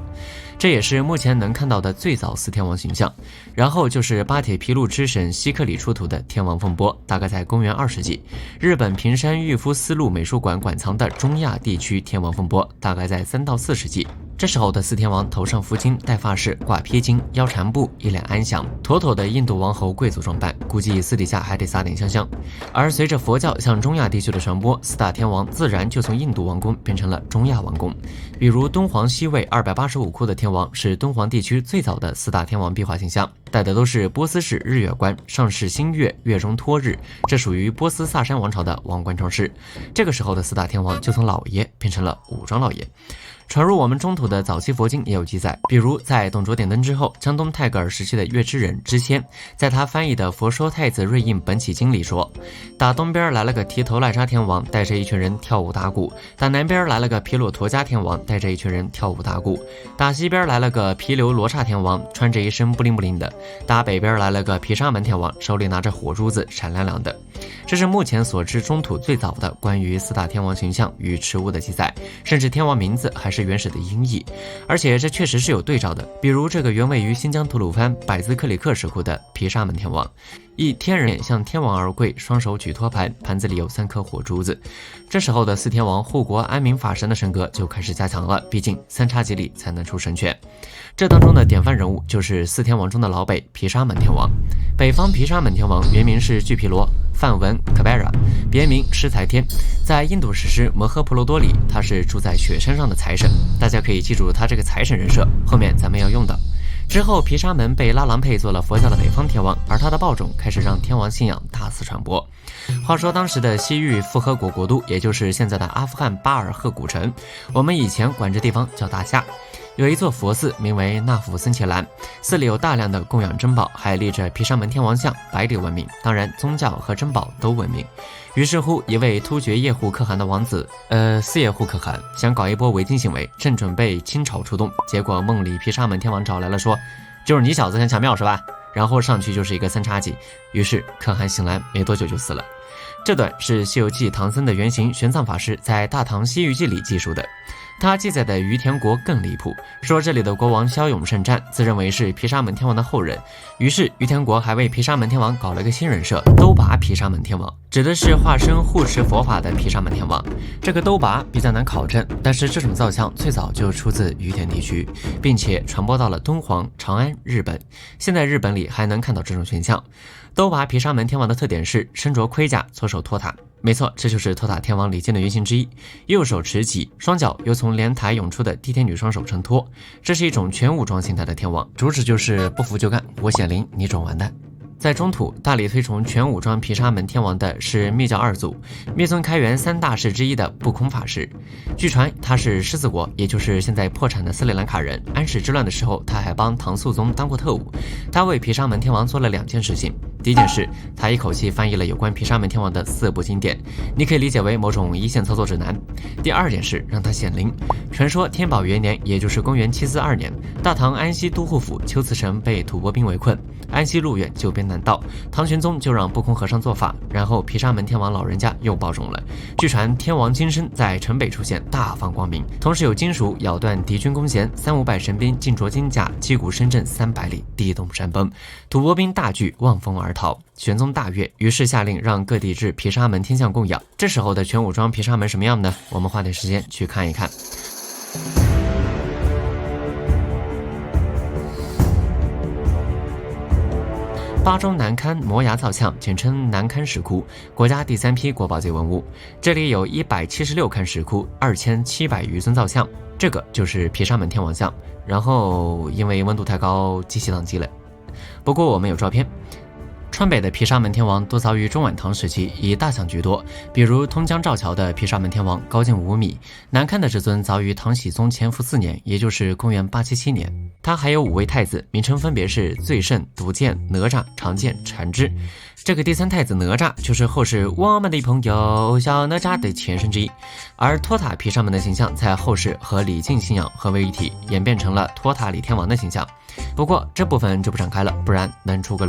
这也是目前能看到的最早4天王形象。然后就是巴铁皮路之神希克里出土的天王凤钵，大概在公元2世纪。日本平山玉夫丝路美术馆馆藏的中亚地区天王凤钵，大概在3到4世纪。这时候的四天王头上拂巾，戴发饰，挂披巾，腰缠布，一脸安详，妥妥的印度王侯贵族装扮，估计私底下还得撒点香香。而随着佛教向中亚地区的传播，四大天王自然就从印度王宫变成了中亚王宫。比如敦煌西魏285窟的天王是敦煌地区最早的四大天王壁画形象，戴的都是波斯式日月冠，上是新月，月中托日，这属于波斯萨珊王朝的王冠装饰。这个时候的四大天王就从老爷变成了武装老爷。传入我们中土的早期佛经也有记载，比如在董卓点灯之后，江东泰戈尔时期的月之人支谦，在他翻译的《佛说太子瑞印本起经》里说，打东边来了个提头赖沙天王，带着一群人跳舞打鼓；打南边来了个毗裸陀迦天王，带着一群人跳舞打鼓；打西边来了个毗留罗刹天王，穿着一身布灵布灵的；打北边来了个毗沙门天王，手里拿着火珠子，闪亮亮的。这是目前所知中土最早的关于四大天王形象与持物的记载，甚至天王名字还是原始的音译，而且这确实是有对照的。比如这个原位于新疆吐鲁番百子克里克石窟的毗沙门天王，一天人脸向天王而跪，双手举托盘，盘子里有3颗火珠子。这时候的四天王护国安民法神的神格就开始加强了，毕竟3叉戟里才能出神拳。这当中的典范人物就是四天王中的老北毗沙门天王。北方毗沙门天王原名是巨毗罗，梵文 Kabera， 别名施财天。在印度史诗《摩诃婆罗多》里，他是住在雪山上的财神，大家可以记住他这个财神人设，后面咱们要用到。之后毗沙门被拉郎配做了佛教的北方天王，而他的报种开始让天王信仰大肆传播。话说当时的西域富合国国都，也就是现在的阿富汗巴尔赫古城，我们以前管这地方叫大夏，有一座佛寺名为纳府僧伽蓝，寺里有大量的供养珍宝，还立着毗沙门天王像，百里闻名，当然宗教和珍宝都闻名。于是乎，一位突厥叶护可汗的王子，四叶护可汗想搞一波违禁行为，正准备倾巢出动，结果梦里毗沙门天王找来了，说就是你小子想抢庙是吧？然后上去就是一个3叉戟，于是可汗醒来没多久就死了。这段是《西游记》唐僧的原型玄奘法师在《大唐西域记》里记述的。他记载的于田国更离谱，说这里的国王骁勇善战，自认为是毗沙门天王的后人。于是于田国还为毗沙门天王搞了个新人设，兜拔毗沙门天王，指的是化身护持佛法的毗沙门天王。这个兜拔比较难考证，但是这种造像最早就出自于田地区，并且传播到了敦煌、长安、日本。现在日本里还能看到这种群像。兜拔毗沙门天王的特点是身着盔甲，左手托塔。没错，这就是托塔天王礼剑的原型之一，右手持戟，双脚由从莲台涌出的地天女双手承托。这是一种全武装形态的天王，主旨就是不服就干，我显灵，你准完蛋。在中土，大力推崇全武装毗沙门天王的是密教二祖，密宗开元3大士之一的不空法师。据传他是狮子国，也就是现在破产的斯里兰卡人。安史之乱的时候，他还帮唐肃宗当过特务。他为毗沙门天王做了2件事情。第一件事，他一口气翻译了有关毗沙门天王的4部经典，你可以理解为某种一线操作指南。第二件事，让他显灵。传说天宝元年，也就是公元742年，大唐安西都护府龟兹城被吐蕃兵围困，安西路远，就边难道，唐玄宗就让不空和尚做法，然后毗沙门天王老人家又爆种了。据传天王金身在城北出现，大放光明，同时有金属咬断敌军弓弦，300-500神兵尽着金甲，击鼓声震300里，地动山崩，吐蕃兵大惧，望风而逃。玄宗大悦，于是下令让各地置毗沙门天像供养。这时候的全武装毗沙门什么样呢？我们花点时间去看一看。巴中南堪摩崖造像，简称南堪石窟，国家第3批国宝级文物。这里有176堪石窟，2700余尊造像，这个就是毗沙门天王像。然后因为温度太高，机器宕机了。不过我们有照片。川北的毗沙门天王多早于中晚唐时期，以大像居多，比如通江赵桥的毗沙门天王高近5米，南堪的这尊早于唐僖宗乾伏4年，也就是公元877年。他还有5位太子，名称分别是最胜、独剑、哪吒、长剑、禅之。这个第3太子哪吒就是后世我们的朋友小哪吒的前身之一，而托塔毗沙门的形象在后世和礼敬信仰合为一体，演变成了托塔李天王的形象。不过这部分就不展开了，不然能出个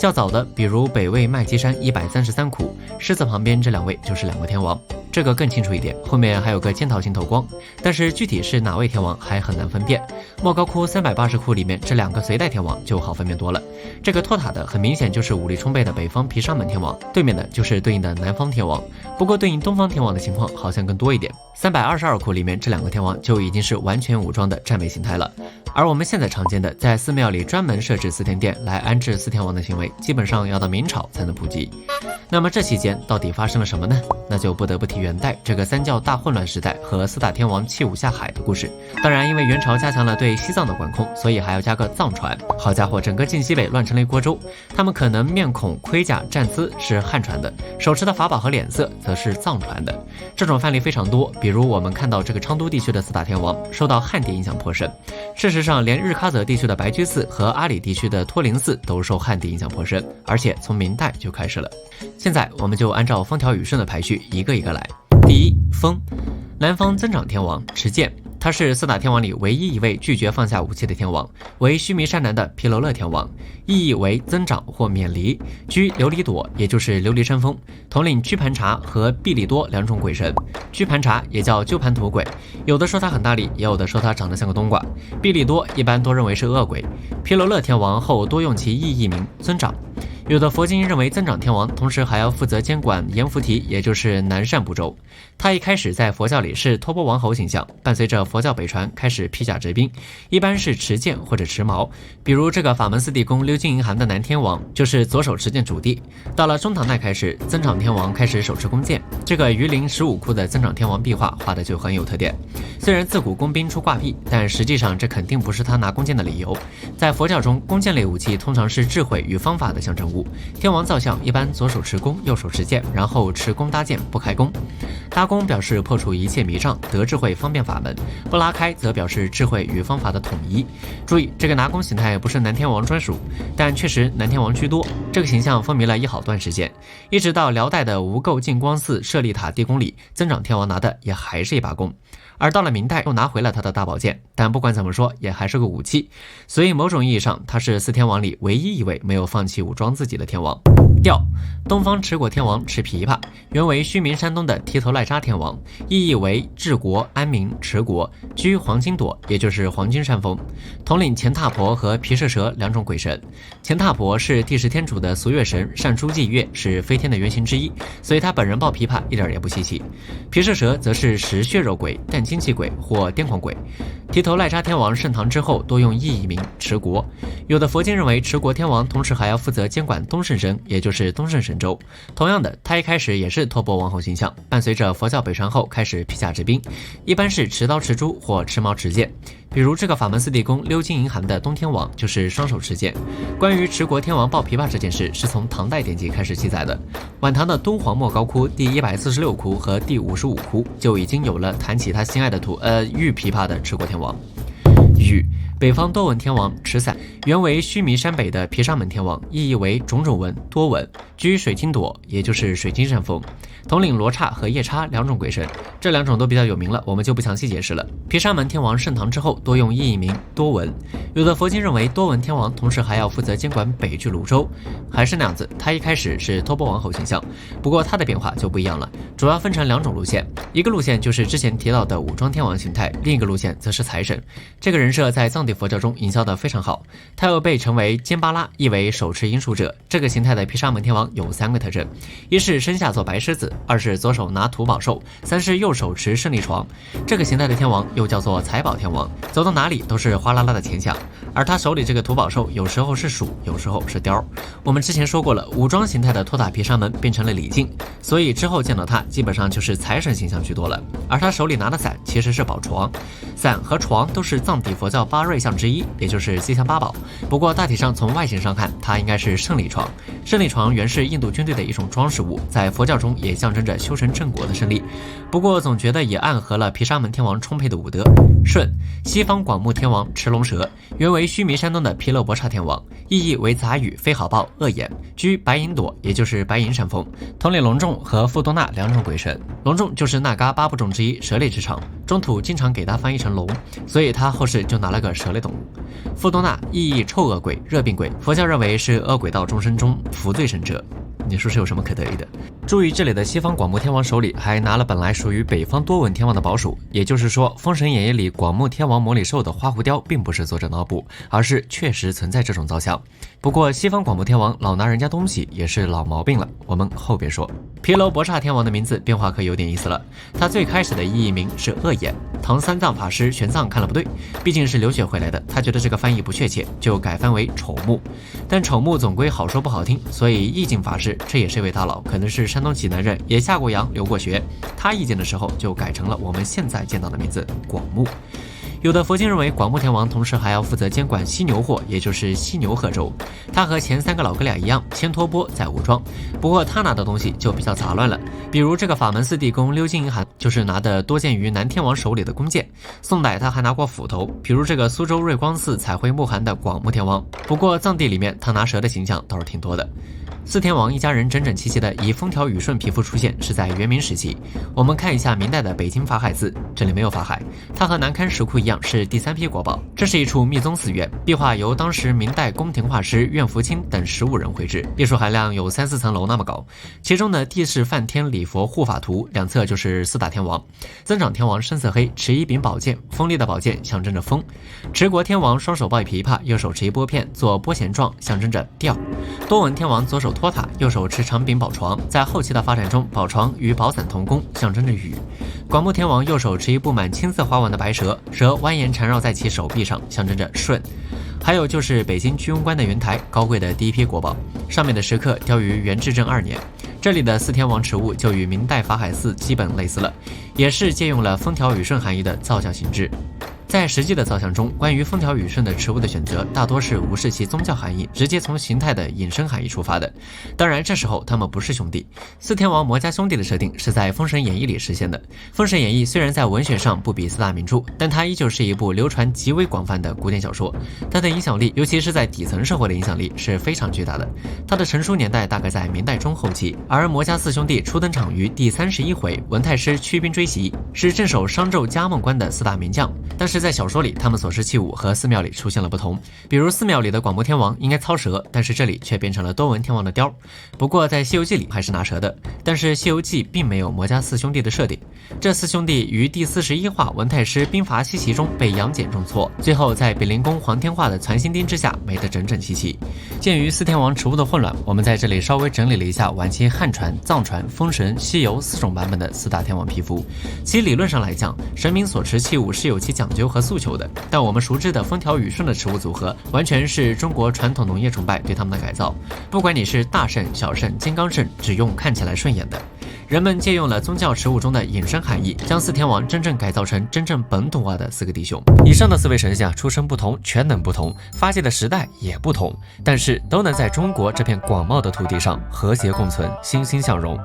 较早的，比如北魏麦积山133窟，狮子旁边这2位就是2个天王。这个更清楚一点，后面还有个尖桃形头光，但是具体是哪位天王还很难分辨。莫高窟380窟里面这2个隋代天王就好分辨多了。这个托塔的很明显就是武力充沛的北方毗沙门天王，对面的就是对应的南方天王。不过对应东方天王的情况好像更多一点。322窟里面这2个天王就已经是完全武装的战备形态了。而我们现在常见的在寺庙里专门设置祀天殿来安置4天王的行为，基本上要到明朝才能普及。那么这期间到底发生了什么呢？那就不得不提元代这个三教大混乱时代和4大天王弃武下海的故事。当然，因为元朝加强了对西藏的管控，所以还要加个藏传。好家伙，整个晋西北乱成了一锅粥。他们可能面孔、盔甲、站姿是汉传的，手持的法宝和脸色则是藏传的。这种范例非常多，比如我们看到这个昌都地区的4大天王受到汉地影响颇深。事实上，连日喀则地区的白居寺和阿里地区的托林寺都受汉地影响颇深，而且从明代就开始了。现在我们就按照风调雨顺的排序一个一个来。第一，风，南方增长天王持剑，他是4大天王里唯一一位拒绝放下武器的天王，为须弥山南的毗楼勒天王，意义为增长或免离，居琉璃朵，也就是琉璃山峰，统领居盘查和毕利多2种鬼神。居盘查也叫鸠盘土鬼，有的说他很大力，也有的说他长得像个冬瓜。毕利多一般都认为是恶鬼，毗楼勒天王后多用其意译名尊长。有的佛经认为增长天王同时还要负责监管阎浮提，也就是南赡部洲。他一开始在佛教里是托钵王侯形象，伴随着佛教北传开始披甲执兵，一般是持剑或者持矛。比如这个法门寺地宫溜金银函的南天王就是左手持剑主地。到了中唐代开始，增长天王开始手持弓箭，这个榆林15窟的增长天王壁画画的就很有特点。虽然自古工兵出挂壁，但实际上这肯定不是他拿弓箭的理由。在佛教中，弓箭类武器通常是智慧与方法的象征物。天王造像一般左手持弓，右手持剑，然后持弓搭箭，不开弓。搭弓表示破除一切迷障，得智慧方便法门；不拉开则表示智慧与方法的统一。注意，这个拿弓形态不是南天王专属，但确实南天王居多。这个形象风靡了一好段时间，一直到辽代的吴构净光寺舍利塔地宫里，增长天王拿的也还是一把弓。而到了明代又拿回了他的大宝剑，但不管怎么说也还是个武器，所以某种意义上他是4天王里唯一一位没有放弃武装自己的天王。调，东方持国天王持琵琶，原为须弥山东的提头赖扎天王，意义为治国安民持国，居黄金朵，也就是黄金山峰，统领乾闼婆和毗舍蛇2种鬼神。乾闼婆是第10天主的俗月神，善诸祭月，是飞天的原型之一，所以他本人抱琵琶一点也不稀奇。毗舍蛇则是食血肉鬼、淡精气鬼或癫狂鬼。提头赖扎天王盛唐之后多用意译名持国，有的佛经认为持国天王同时还要负责监管东胜神，也就是东胜神州。同样的，他一开始也是托钵王侯形象，伴随着佛教北传后开始披甲执兵，一般是持刀持珠或持矛持剑。比如这个法门寺地宫溜金银函的东天王就是双手持剑。关于持国天王抱琵琶这件事是从唐代典籍开始记载的，晚唐的敦煌莫高窟第146窟和第55窟就已经有了弹起他心爱的玉琵琶的持国天王。玉，北方多闻天王持伞，原为须弥山北的毗沙门天王，意义为种种闻多闻，居水晶朵，也就是水晶山峰，统领罗刹和夜叉2种鬼神。这2种都比较有名了，我们就不详细解释了。毗沙门天王盛唐之后多用意译名多闻，有的佛经认为多闻天王同时还要负责监管北距泸州。还是那样子，他一开始是托钵王侯形象，不过他的变化就不一样了，主要分成2种路线，一个路线就是之前提到的武装天王形态，另一个路线则是财神。这个人设在藏地佛教中营销的非常好，他又被称为坚巴拉，意为手持罂粟者。这个形态的毗沙门天王有3个特征，一是身下做白狮子，二是左手拿土宝兽，三是右手持胜利床。这个形态的天王又叫做财宝天王，走到哪里都是哗啦啦的钱响，而他手里这个土宝兽有时候是鼠，有时候是雕。我们之前说过了，武装形态的托塔毗沙门变成了礼敬，所以之后见到他基本上就是财神形象居多了。而他手里拿的伞其实是宝床，伞和床都是藏地佛教8瑞相之一，也就是吉祥8宝。不过大体上从外形上看，它应该是胜利床。胜利床原是印度军队的一种装饰物，在佛教中也象征着修成正果的胜利。不过总觉得也暗合了毗沙门天王充沛的武德。顺，西方广目天王持龙蛇，原为须弥山东的毗勒婆刹天王，意义为杂语非好报恶眼，居白银朵，也就是白银山峰，统领隆重和富多那2种鬼神。隆重就是那嘎8部众之一蛇类之长，中土经常给他翻译成成龙，所以他后世就拿了个蛇类动物。傅多纳意译臭恶鬼、热病鬼，佛教认为是恶鬼道众生中扶罪神者。你说是有什么可得意的？注意，这里的西方广目天王手里还拿了本来属于北方多闻天王的宝属，也就是说，《封神演义》里广目天王魔里寿的花狐雕并不是作者脑补，而是确实存在这种造像。不过，西方广目天王老拿人家东西也是老毛病了，我们后边说。毗楼博刹天王的名字变化可有点意思了，他最开始的意译名是恶眼。唐三藏法师玄奘看了不对，毕竟是留学回来的，他觉得这个翻译不确切，就改翻为丑目。但丑目总归好说不好听，所以义净法师这也是一位大佬，可能是山东济南人，也下过洋留过学。他意见的时候就改成了我们现在见到的名字广目。有的佛经认为广目天王同时还要负责监管犀牛货，也就是犀牛贺州。他和前3个老哥俩一样，先托钵再武装。不过他拿的东西就比较杂乱了，比如这个法门寺地宫溜金银函，就是拿的多见于南天王手里的弓箭。宋代他还拿过斧头，比如这个苏州瑞光寺彩绘木函的广目天王。不过藏地里面他拿蛇的形象倒是挺多的。四天王一家人整整齐齐的以风调雨顺皮肤出现是在元明时期。我们看一下明代的北京法海寺，这里没有法海，它和南龛石窟一样是第3批国宝。这是一处密宗寺院，壁画由当时明代宫廷画师苑福清等15人绘制，艺术含量有3、4层楼那么高。其中的地势梵天礼佛护法图两侧就是4大天王，增长天王深色黑，持一柄宝剑，锋利的宝剑象征着风；持国天王双手抱一琵琶，右手持一拨片做拨弦状，象征着调；多闻天王左手托塔，右手持长柄宝床，在后期的发展中，宝床与宝伞同工，象征着雨。广目天王右手持一布满青色花纹的白蛇，蛇蜿蜒缠绕在其手臂上，象征着顺。还有就是北京居庸关的云台，高贵的第1批国宝，上面的石刻雕于元至正2年。这里的四天王持物就与明代法海寺基本类似了，也是借用了风调雨顺含义的造像形制。在实际的造像中，关于风调雨顺的持物的选择，大多是无视其宗教含义，直接从形态的引申含义出发的。当然，这时候他们不是兄弟。四天王魔家兄弟的设定是在《封神演义》里实现的。《封神演义》虽然在文学上不比4大名著，但它依旧是一部流传极为广泛的古典小说。它的影响力，尤其是在底层社会的影响力是非常巨大的。它的成书年代大概在明代中后期，而魔家四兄弟初登场于第31回，文太师驱兵追袭，是镇守商纣嘉梦关的4大名将。但是在小说里，他们所施器物和寺庙里出现了不同。比如寺庙里的广目天王应该操蛇，但是这里却变成了多闻天王的雕。不过在《西游记》里还是拿蛇的，但是《西游记》并没有魔家四兄弟的设定。这4兄弟于第41话文太师兵伐西岐中被杨戬重挫，最后在比邻宫黄天化的攒心钉之下没得整整齐齐。鉴于四天王持物的混乱，我们在这里稍微整理了一下晚期汉传、藏传、封神、西游4种版本的4大天王皮肤。其理论上来讲，神明所持器物是有其讲究和诉求的，但我们熟知的风调雨顺的持物组合，完全是中国传统农业崇拜对他们的改造。不管你是大圣、小圣、金刚圣，只用看起来顺眼的。人们借用了宗教持物中的引申含义，将四天王真正改造成真正本土化的4个弟兄。以上的4位神仙出身不同，全能不同，发迹的时代也不同，但是都能在中国这片广袤的土地上和谐共存，欣欣向荣。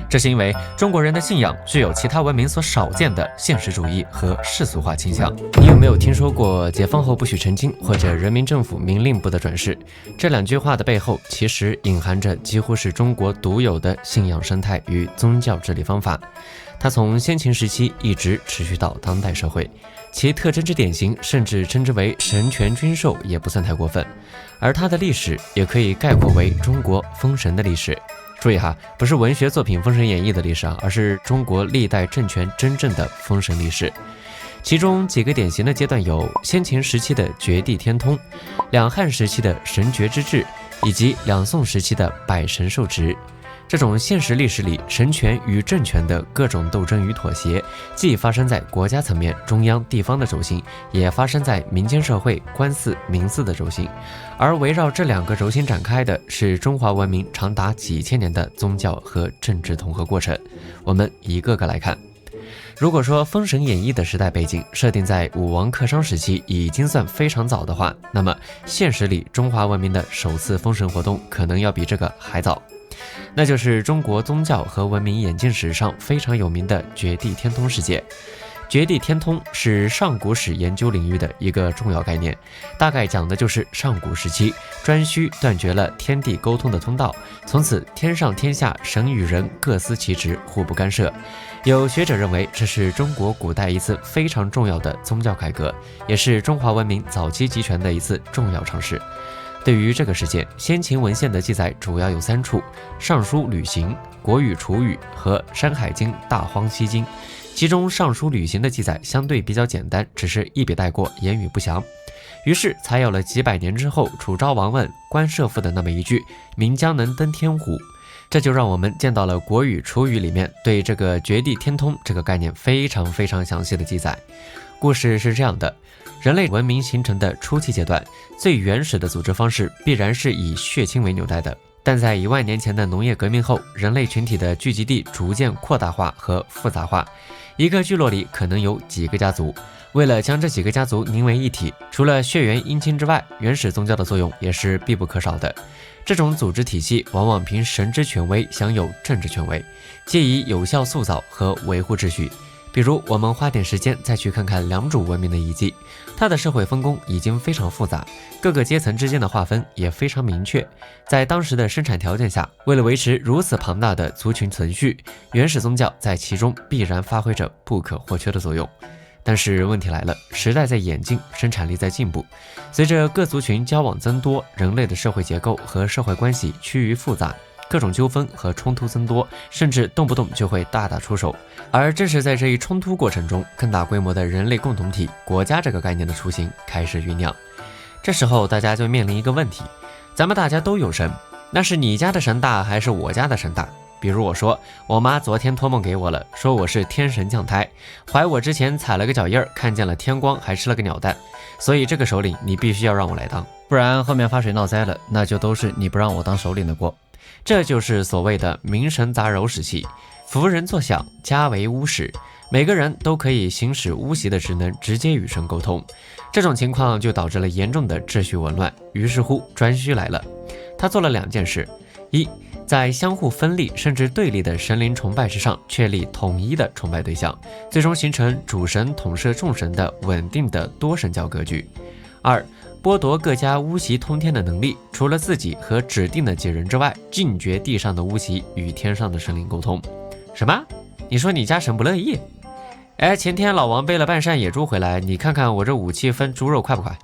这是因为中国人的信仰具有其他文明所少见的现实主义和世俗化倾向。你有没有听说过解放后不许成精，或者人民政府明令不得转世？这2句话的背后，其实隐含着几乎是中国独有的信仰生态与宗教治理方法。它从先秦时期一直持续到当代社会，其特征之典型，甚至称之为神权君授也不算太过分。而它的历史也可以概括为中国封神的历史。注意哈，不是文学作品《封神演义》的历史啊，而是中国历代政权真正的封神历史。其中几个典型的阶段有先秦时期的绝地天通，两汉时期的神爵之治，以及两宋时期的百神受职。这种现实历史里，神权与政权的各种斗争与妥协，既发生在国家层面、中央、地方的轴心，也发生在民间社会、官祀、民祀的轴心。而围绕这2个轴心展开的是中华文明长达几千年的宗教和政治统合过程。我们一个个来看。如果说《封神演义》的时代背景设定在武王克商时期已经算非常早的话，那么现实里中华文明的首次封神活动可能要比这个还早。那就是中国宗教和文明演进史上非常有名的绝地天通事件。绝地天通是上古史研究领域的一个重要概念，大概讲的就是上古时期颛顼断绝了天地沟通的通道，从此天上天下神与人各司其职，互不干涉。有学者认为这是中国古代一次非常重要的宗教改革，也是中华文明早期集权的一次重要尝试。对于这个事件，先秦文献的记载主要有3处：《尚书·吕行》、《国语·楚语》和《山海经·大荒西经》。其中《尚书·吕行》的记载相对比较简单，只是一笔带过，言语不详。于是才有了几百年之后楚昭王问关涉父的那么一句“岷将能登天乎”，这就让我们见到了《国语·楚语》里面对这个绝地天通这个概念非常详细的记载。故事是这样的：人类文明形成的初期阶段，最原始的组织方式必然是以血亲为纽带的。但在1万年前的农业革命后，人类群体的聚集地逐渐扩大化和复杂化，一个聚落里可能有几个家族。为了将这几个家族凝为一体，除了血缘姻亲之外，原始宗教的作用也是必不可少的。这种组织体系往往凭神之权威享有政治权威，借以有效塑造和维护秩序。比如我们花点时间再去看看良渚文明的遗迹，它的社会分工已经非常复杂，各个阶层之间的划分也非常明确。在当时的生产条件下，为了维持如此庞大的族群存续，原始宗教在其中必然发挥着不可或缺的作用。但是问题来了，时代在演进，生产力在进步，随着各族群交往增多，人类的社会结构和社会关系趋于复杂，各种纠纷和冲突增多，甚至动不动就会大打出手。而正是在这一冲突过程中，更大规模的人类共同体国家这个概念的雏形开始酝酿。这时候大家就面临一个问题，咱们大家都有神，那是你家的神大还是我家的神大？比如我说我妈昨天托梦给我了，说我是天神降胎，怀我之前踩了个脚印儿，看见了天光，还吃了个鸟蛋，所以这个首领你必须要让我来当，不然后面发水闹灾了，那就都是你不让我当首领的锅。这就是所谓的民神杂糅时期，福人坐享，家为巫使，每个人都可以行使巫习的职能，直接与神沟通。这种情况就导致了严重的秩序紊乱。于是乎颛顼来了，他做了2件事：一，在相互分立甚至对立的神灵崇拜之上确立统一的崇拜对象，最终形成主神统摄众神的稳定的多神教格局。2，剥夺各家巫习通天的能力，除了自己和指定的几人之外，禁绝地上的巫习与天上的神灵沟通。什么？你说你家神不乐意？哎，前天老王背了半扇野猪回来，你看看我这武器分猪肉快不快？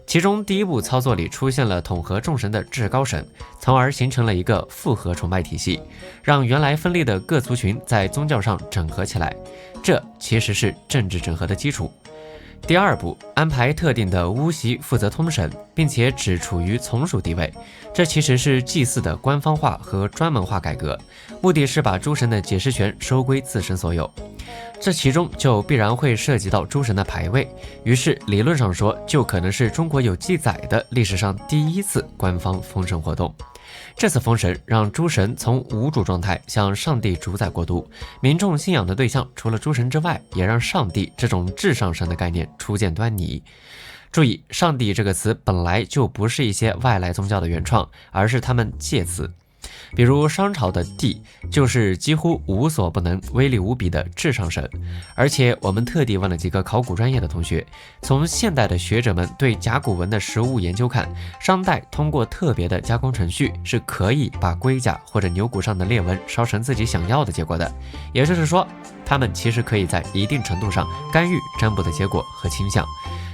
其中第一步操作里出现了统合众神的至高神，从而形成了一个复合崇拜体系，让原来分裂的各族群在宗教上整合起来，这其实是政治整合的基础。第2步，安排特定的巫习负责通神，并且只处于从属地位，这其实是祭祀的官方化和专门化改革，目的是把诸神的解释权收归自身所有。这其中就必然会涉及到诸神的排位，于是理论上说，就可能是中国有记载的历史上第1次官方封神活动。这次封神让诸神从无主状态向上帝主宰过渡，民众信仰的对象除了诸神之外，也让上帝这种至上神的概念初见端倪。注意，上帝这个词本来就不是一些外来宗教的原创，而是他们借词。比如商朝的帝就是几乎无所不能、威力无比的至上神。而且我们特地问了几个考古专业的同学，从现代的学者们对甲骨文的实物研究看，商代通过特别的加工程序是可以把龟甲或者牛骨上的裂纹烧成自己想要的结果的。也就是说，他们其实可以在一定程度上干预占卜的结果和倾向，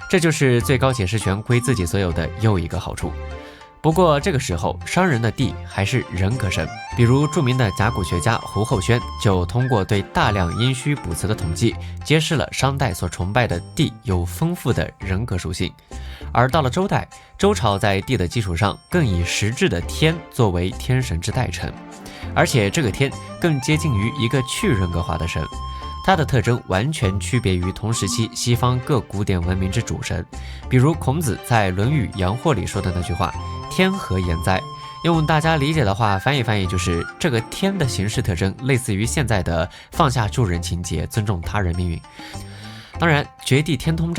这就是最高解释权归自己所有的又一个好处。不过这个时候，商人的帝还是人格神，比如著名的甲骨学家胡厚轩就通过对大量殷墟卜辞的统计，揭示了商代所崇拜的帝有丰富的人格属性。而到了周代，周朝在帝的基础上，更以实质的天作为天神之代称，而且这个天更接近于一个去人格化的神。它的特征完全区别于同时期西方各古典文明之主神，比如孔子在《论语阳货》里说的那句话：“天何言哉？”用大家理解的话翻译就是这个天的形式特征类似于现在的放下助人情节，尊重他人命运。当然，绝地天通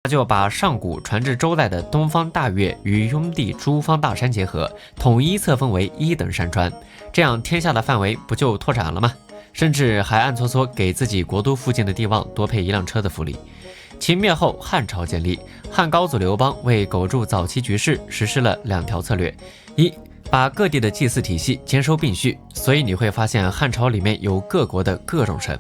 就把上古传至周代的东方大岳与雍地诸方大山结合，统一册封为一等山川，这样天下的范围不就拓展了吗？甚至还暗搓搓给自己国都附近的地方多配一辆车的福利。秦灭后，汉朝建立，汉高祖刘邦为苟住早期局势，实施了2条策略：一，把各地的祭祀体系兼收并蓄，所以你会发现汉朝里面有各国的各种神；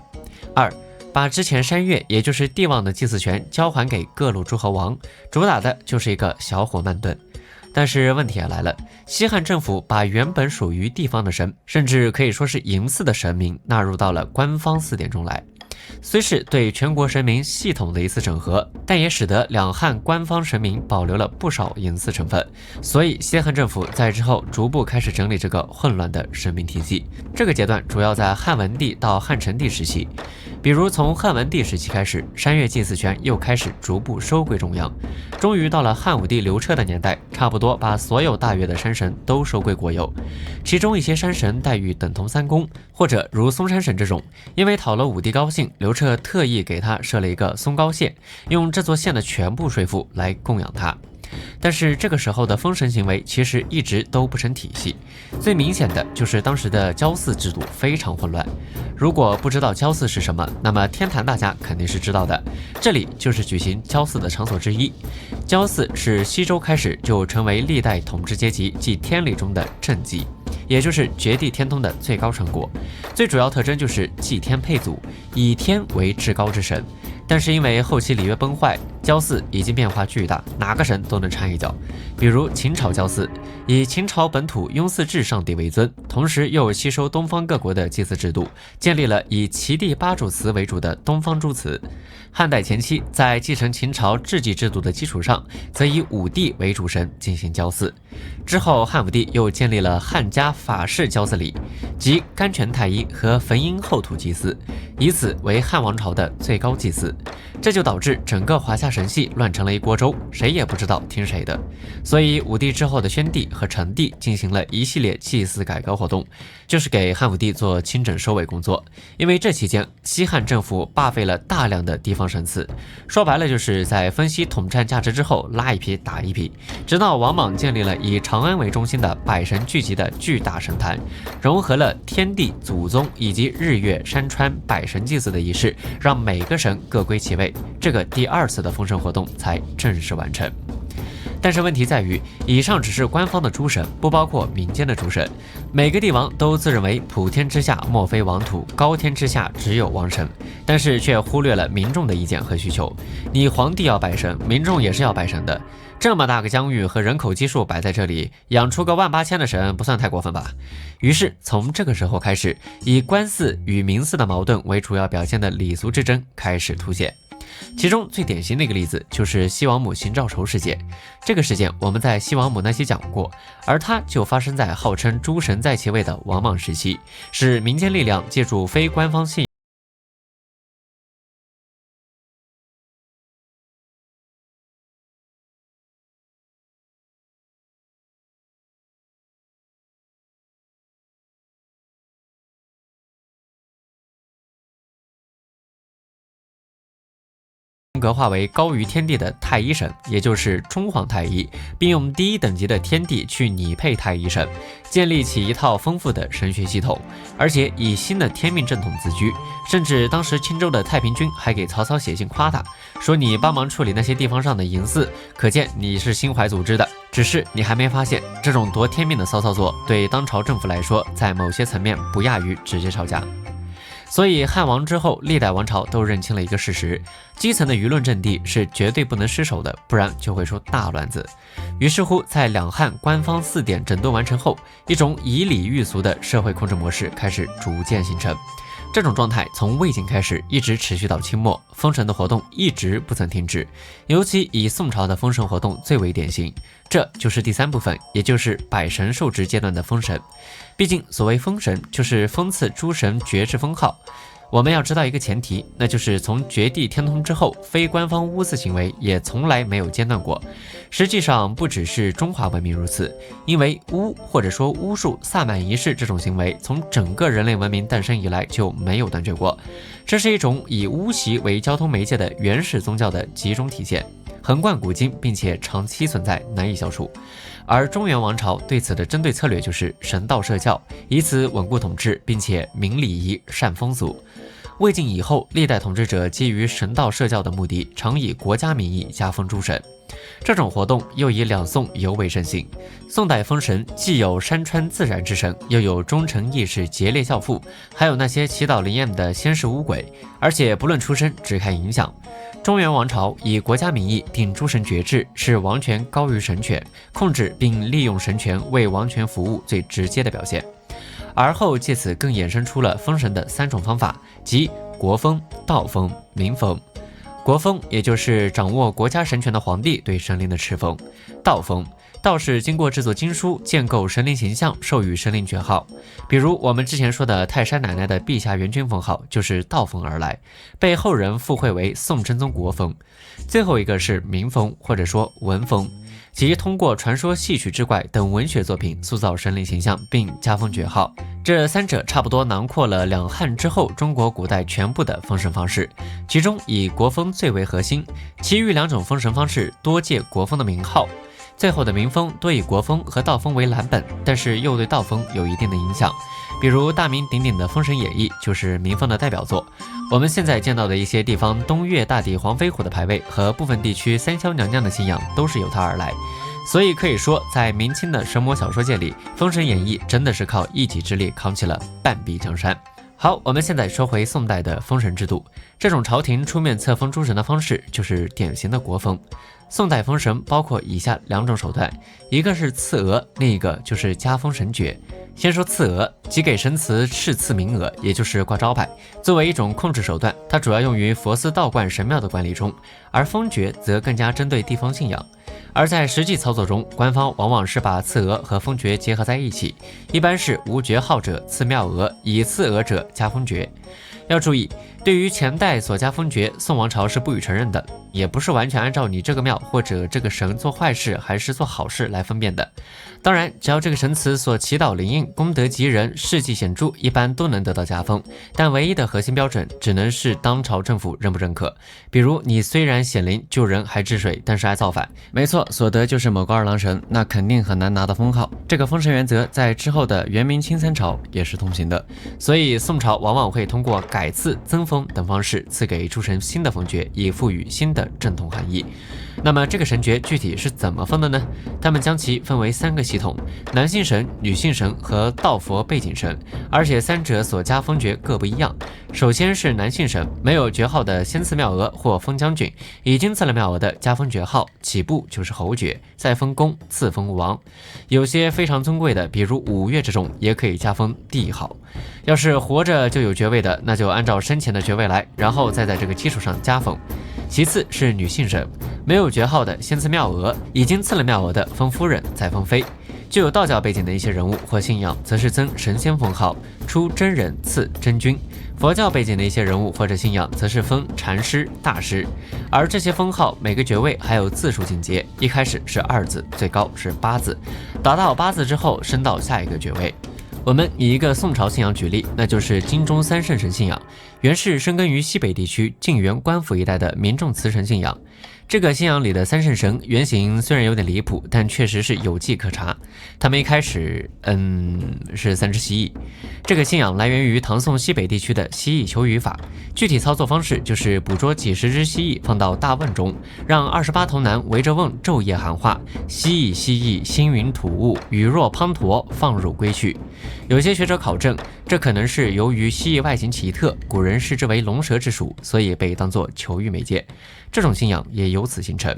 二，把之前山岳，也就是帝王的祭祀权交还给各路诸侯王，主打的就是一个小火慢炖。但是问题也来了，西汉政府把原本属于地方的神，甚至可以说是淫祀的神明纳入到了官方祀典中来。虽是对全国神明系统的一次整合，但也使得两汉官方神明保留了不少淫祀成分。所以西汉政府在之后逐步开始整理这个混乱的神明体系。这个阶段主要在汉文帝到汉成帝时期。比如从汉文帝时期开始，山岳祭祀权又开始逐步收归中央，终于到了汉武帝刘彻的年代，差不多把所有大岳的山神都收归国有。其中一些山神待遇等同三公，或者如嵩山神这种，因为讨了武帝高兴，刘彻特意给他设了一个嵩高县，用这座县的全部税赋来供养他。但是这个时候的封神行为其实一直都不成体系，最明显的就是当时的交祀制度非常混乱。如果不知道交祀是什么，那么天坛大家肯定是知道的，这里就是举行交祀的场所之一。交祀是西周开始就成为历代统治阶级即天理中的正祭，也就是绝地天通的最高成果。最主要特征就是祭天配祖，以天为至高之神。但是因为后期礼乐崩坏，交祀已经变化巨大，哪个神都能掺一脚。比如秦朝交祀，以秦朝本土雍祀至上帝为尊，同时又吸收东方各国的祭祀制度，建立了以齐地八主祠为主的东方诸祠。汉代前期，在继承秦朝治祭制度的基础上，则以武帝为主神进行交祀。之后汉武帝又建立了汉家法式交祀礼，即甘泉太医和焚阴后土祭祀，以此为汉王朝的最高祭祀。这就导致整个华夏神系乱成了一锅粥，谁也不知道听谁的。所以武帝之后的宣帝和成帝进行了一系列祭祀改革活动，就是给汉武帝做清整收尾工作。因为这期间西汉政府罢废了大量的地方神祠，说白了就是在分析统战价值之后拉一批打一批，直到王莽建立了以长安为中心的百神聚集的巨大神坛，融合了天地祖宗以及日月山川百神祭祀的仪式，让每个神各归其位，这个第2次的封神活动才正式完成。但是问题在于，以上只是官方的诸神，不包括民间的诸神。每个帝王都自认为普天之下莫非王土，高天之下只有王神，但是却忽略了民众的意见和需求。你皇帝要拜神，民众也是要拜神的。这么大个疆域和人口基数摆在这里，养出个18000的神不算太过分吧？于是从这个时候开始，以官祀与民祀的矛盾为主要表现的礼俗之争开始凸显。其中最典型的一个例子就是西王母行赵仇事件。这个事件我们在西王母那期讲过，而它就发生在号称诸神在其位的王莽时期，是民间力量借助非官方信格化为高于天地的太一神，也就是中皇太一，并用第1等级的天地去拟配太一神，建立起一套丰富的神学系统，而且以新的天命正统自居。甚至当时青州的太平军还给曹操写信夸他，说你帮忙处理那些地方上的淫祀，可见你是心怀组织的。只是你还没发现，这种夺天命的骚操作对当朝政府来说，在某些层面不亚于直接抄家。所以汉王之后，历代王朝都认清了一个事实，基层的舆论阵地是绝对不能失守的，不然就会出大乱子。于是乎，在两汉官方4典整顿完成后，一种以礼御俗的社会控制模式开始逐渐形成。这种状态从魏晋开始一直持续到清末，封神的活动一直不曾停止，尤其以宋朝的封神活动最为典型。这就是第3部分，也就是百神受职阶段的封神。毕竟所谓封神，就是封赐诸神爵制封号。我们要知道一个前提，那就是从绝地天通之后，非官方巫祀行为也从来没有间断过。实际上不只是中华文明如此，因为巫或者说巫术、萨满仪式这种行为，从整个人类文明诞生以来就没有断绝过。这是一种以巫习为交通媒介的原始宗教的集中体现。横贯古今，并且长期存在，难以消除。而中原王朝对此的针对策略就是神道社教，以此稳固统治，并且明礼仪、善风俗。魏晋以后，历代统治者基于神道社教的目的，常以国家名义加封诸神。这种活动又以两宋尤为盛行。宋代封神既有山川自然之神，又有忠臣义士节烈孝父，还有那些祈祷灵验的仙士巫鬼，而且不论出身，只看影响。中原王朝以国家名义定诸神爵制，是王权高于神权，控制并利用神权为王权服务最直接的表现。而后借此更衍生出了封神的3种方法，即国封、道封、民封。国封也就是掌握国家神权的皇帝对神灵的敕封，道封，道是经过制作经书，建构神灵形象，授予神灵爵号。比如我们之前说的泰山奶奶的陛下元君封号就是道封而来，被后人附会为宋真宗国封。最后一个是民封或者说文封，即通过传说、戏曲、志怪等文学作品塑造神灵形象并加封爵号。这3者差不多囊括了两汉之后中国古代全部的封神方式，其中以国封最为核心，其余2种封神方式多借国封的名号。最后的民封多以国封和道封为蓝本，但是又对道封有一定的影响。比如大名鼎鼎的《封神演义》就是民封的代表作。我们现在见到的一些地方东岳大帝黄飞虎的牌位和部分地区三霄娘娘的信仰都是由它而来。所以可以说，在明清的神魔小说界里，《封神演义》真的是靠一己之力扛起了半壁江山。好，我们现在说回宋代的封神制度。这种朝廷出面册封诸神的方式，就是典型的国封。宋代封神包括以下2种手段，一个是赐额，另一个就是加封神爵。先说赐额，即给神祠敕赐名额，也就是挂招牌，作为一种控制手段，它主要用于佛寺道观神庙的管理中，而封爵则更加针对地方信仰。而在实际操作中，官方往往是把赐额和封爵结合在一起，一般是无爵号者赐庙额，以赐额者加封爵。要注意，对于前代所加封爵，宋王朝是不予承认的，也不是完全按照你这个庙或者这个神做坏事还是做好事来分辨的。当然，只要这个神祠所祈祷灵应、功德吉人、事迹显著，一般都能得到加封，但唯一的核心标准只能是当朝政府认不认可。比如你虽然显灵救人还治水，但是爱造反，没错，所得就是某个二郎神，那肯定很难拿到封号。这个封神原则在之后的元明清3朝也是通行的，所以宋朝往往会通过改赐、增封等方式赐给诸神新的封爵，以赋予新的正统含义。那么这个神爵具体是怎么分的呢？他们将其分为3个系统：男性神、女性神和道佛背景神，而且3者所加封爵各不一样。首先是男性神，没有爵号的先赐庙额或封将军，已经赐了庙额的加封爵号，起步就是侯爵，再封公，次封王。有些非常尊贵的，比如五岳这种，也可以加封帝号。要是活着就有爵位的，那就按照生前的爵位来，然后再在这个基础上加封。其次是女性神，没有爵号的先赐庙额，已经赐了庙额的封夫人，再封妃。具有道教背景的一些人物或信仰，则是增神仙封号，出真人，赐真君。佛教背景的一些人物或者信仰，则是封禅师、大师。而这些封号每个爵位还有字数进阶，一开始是2字，最高是8字，达到8字之后升到下一个爵位。我们以一个宋朝信仰举例，那就是金钟三圣神信仰，原是深根于西北地区晋元官府一带的民众祠神信仰。这个信仰里的三圣神原型虽然有点离谱，但确实是有迹可查。他们一开始是3只蜥蜴。这个信仰来源于唐宋西北地区的蜥蜴求雨法，具体操作方式就是捕捉几十只蜥蜴放到大瓮中，让28头男围着瓮昼夜喊话：蜥蜴蜥蜴，星云吐雾，雨若滂沱，放入归去。有些学者考证，这可能是由于蜥蜴外形奇特，古人视之为龙蛇之属，所以被当作求雨媒介。这种信仰也由此形成。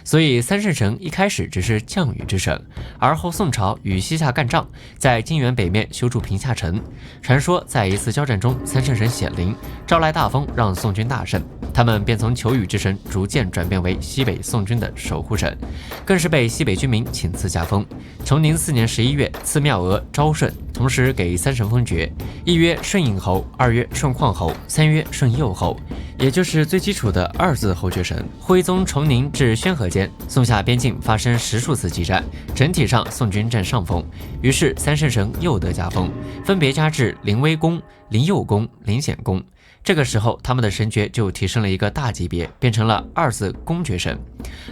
所以三圣神一开始只是降雨之神，而后宋朝与西夏干仗，在晋元北面修筑平夏城。传说在一次交战中，三圣神显灵，招来大风，让宋军大胜。他们便从求雨之神逐渐转变为西北宋军的守护神，更是被西北军民请赐加封。崇宁4年11月赐庙额昭顺，同时给3神封爵，一曰顺应侯，二曰顺旷侯，三曰顺右侯，也就是最基础的2字侯爵神。徽宗崇宁至宣和间，宋夏边境发生10数次激战，整体上宋军占上风，于是3圣神又得加封，分别加至临危公、临右公、临显公。这个时候他们的神爵就提升了一个大级别，变成了2字公爵神。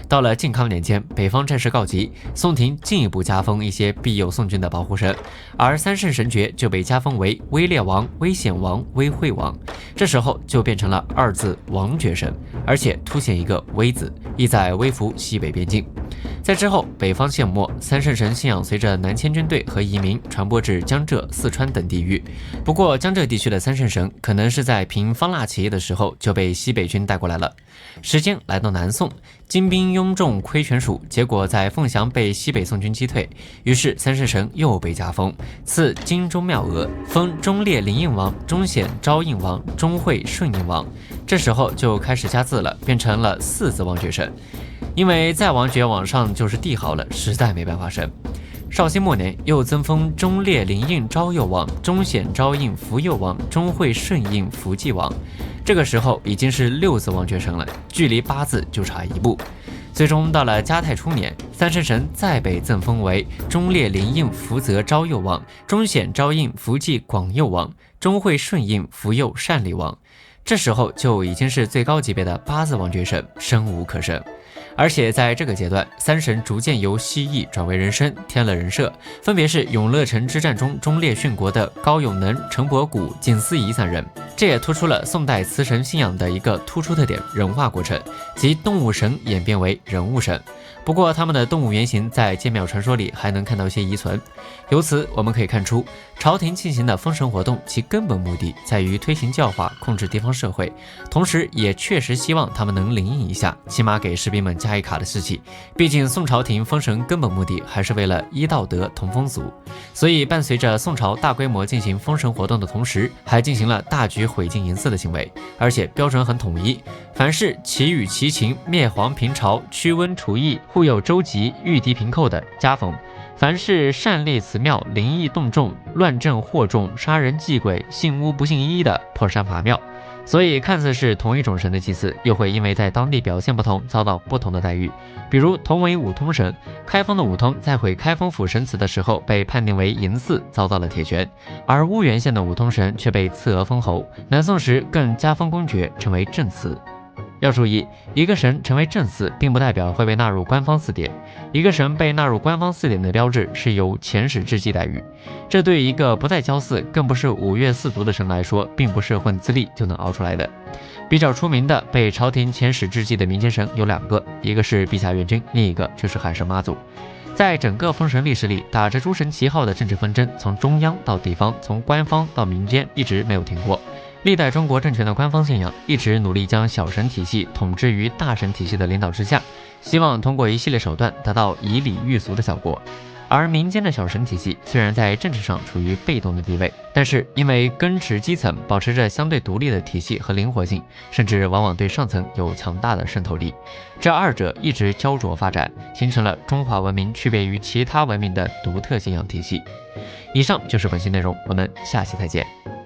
到了靖康年间，北方战事告急，宋廷进一步加封一些庇佑宋军的保护神，而3圣神爵就被加封为威烈王、威显王、威惠王，这时候就变成了2字王爵神，而且凸显一个威字，意在威服西北边境。在之后，北方陷没，3圣神信仰随着南迁军队和移民传播至江浙、四川等地域。不过，江浙地区的3圣神可能是在平方腊起义的时候就被西北军带过来了。时间来到南宋，金兵拥众窥全蜀，结果在凤翔被西北宋军击退，于是3圣神又被加封，赐荆州庙额，封忠烈灵应王、忠显昭应王、忠惠顺应王。这时候就开始加字了，变成了4字王爵神。因为再王爵往上就是帝豪了，实在没办法升。绍兴末年又增封忠烈灵应昭佑王、忠显昭应福佑王、忠惠顺应福济王。这个时候已经是6字王爵神了，距离8字就差1步。最终到了嘉泰初年，3圣神再被赠封为忠烈灵应福泽昭佑王、忠显昭应福济广佑王、忠惠顺应福佑善利王。这时候就已经是最高级别的8字王爵神，升无可升。而且在这个阶段，3神逐渐由蜥蜴转为人身，添了人设，分别是永乐城之战中忠烈殉国的高永能、陈伯古、景思仪3人。这也突出了宋代祠神信仰的一个突出特点——人化过程，即动物神演变为人物神。不过他们的动物原型在建庙传说里还能看到一些遗存。由此我们可以看出，朝廷进行的封神活动，其根本目的在于推行教化，控制地方社会，同时也确实希望他们能灵应一下，起码给士兵们加一卡的士气。毕竟宋朝廷封神根本目的还是为了依道德同风俗，所以伴随着宋朝大规模进行封神活动的同时，还进行了大举毁禁淫祀的行为，而且标准很统一，凡是齐语齐秦、灭黄平朝、驱瘟除疫、护佑周急、御敌平寇的加封，凡是擅立祠庙、灵异动众、乱政惑众、杀人祭鬼、信巫不信医的，破山伐庙。所以看似是同一种神的祭祀，又会因为在当地表现不同，遭到不同的待遇。比如同为五通神，开封的五通在毁开封府神祠的时候被判定为淫祀，遭到了铁拳，而乌源县的五通神却被赐额封侯。南宋时更加封公爵，成为正祠。要注意，一个神成为正祀，并不代表会被纳入官方祀典。一个神被纳入官方祀典的标志是由前史志记待遇，这对于一个不再交祀，更不是五岳四族的神来说，并不是混资历就能熬出来的。比较出名的被朝廷前史志记的民间神有2个，一个是陛下元君，另一个就是海神妈祖。在整个封神历史里，打着诸神旗号的政治纷争，从中央到地方，从官方到民间，一直没有停过。历代中国政权的官方信仰一直努力将小神体系统治于大神体系的领导之下，希望通过一系列手段达到以礼御俗的效果。而民间的小神体系虽然在政治上处于被动的地位，但是因为根植基层，保持着相对独立的体系和灵活性，甚至往往对上层有强大的渗透力。这2者一直焦灼发展，形成了中华文明区别于其他文明的独特信仰体系。以上就是本期内容，我们下期再见。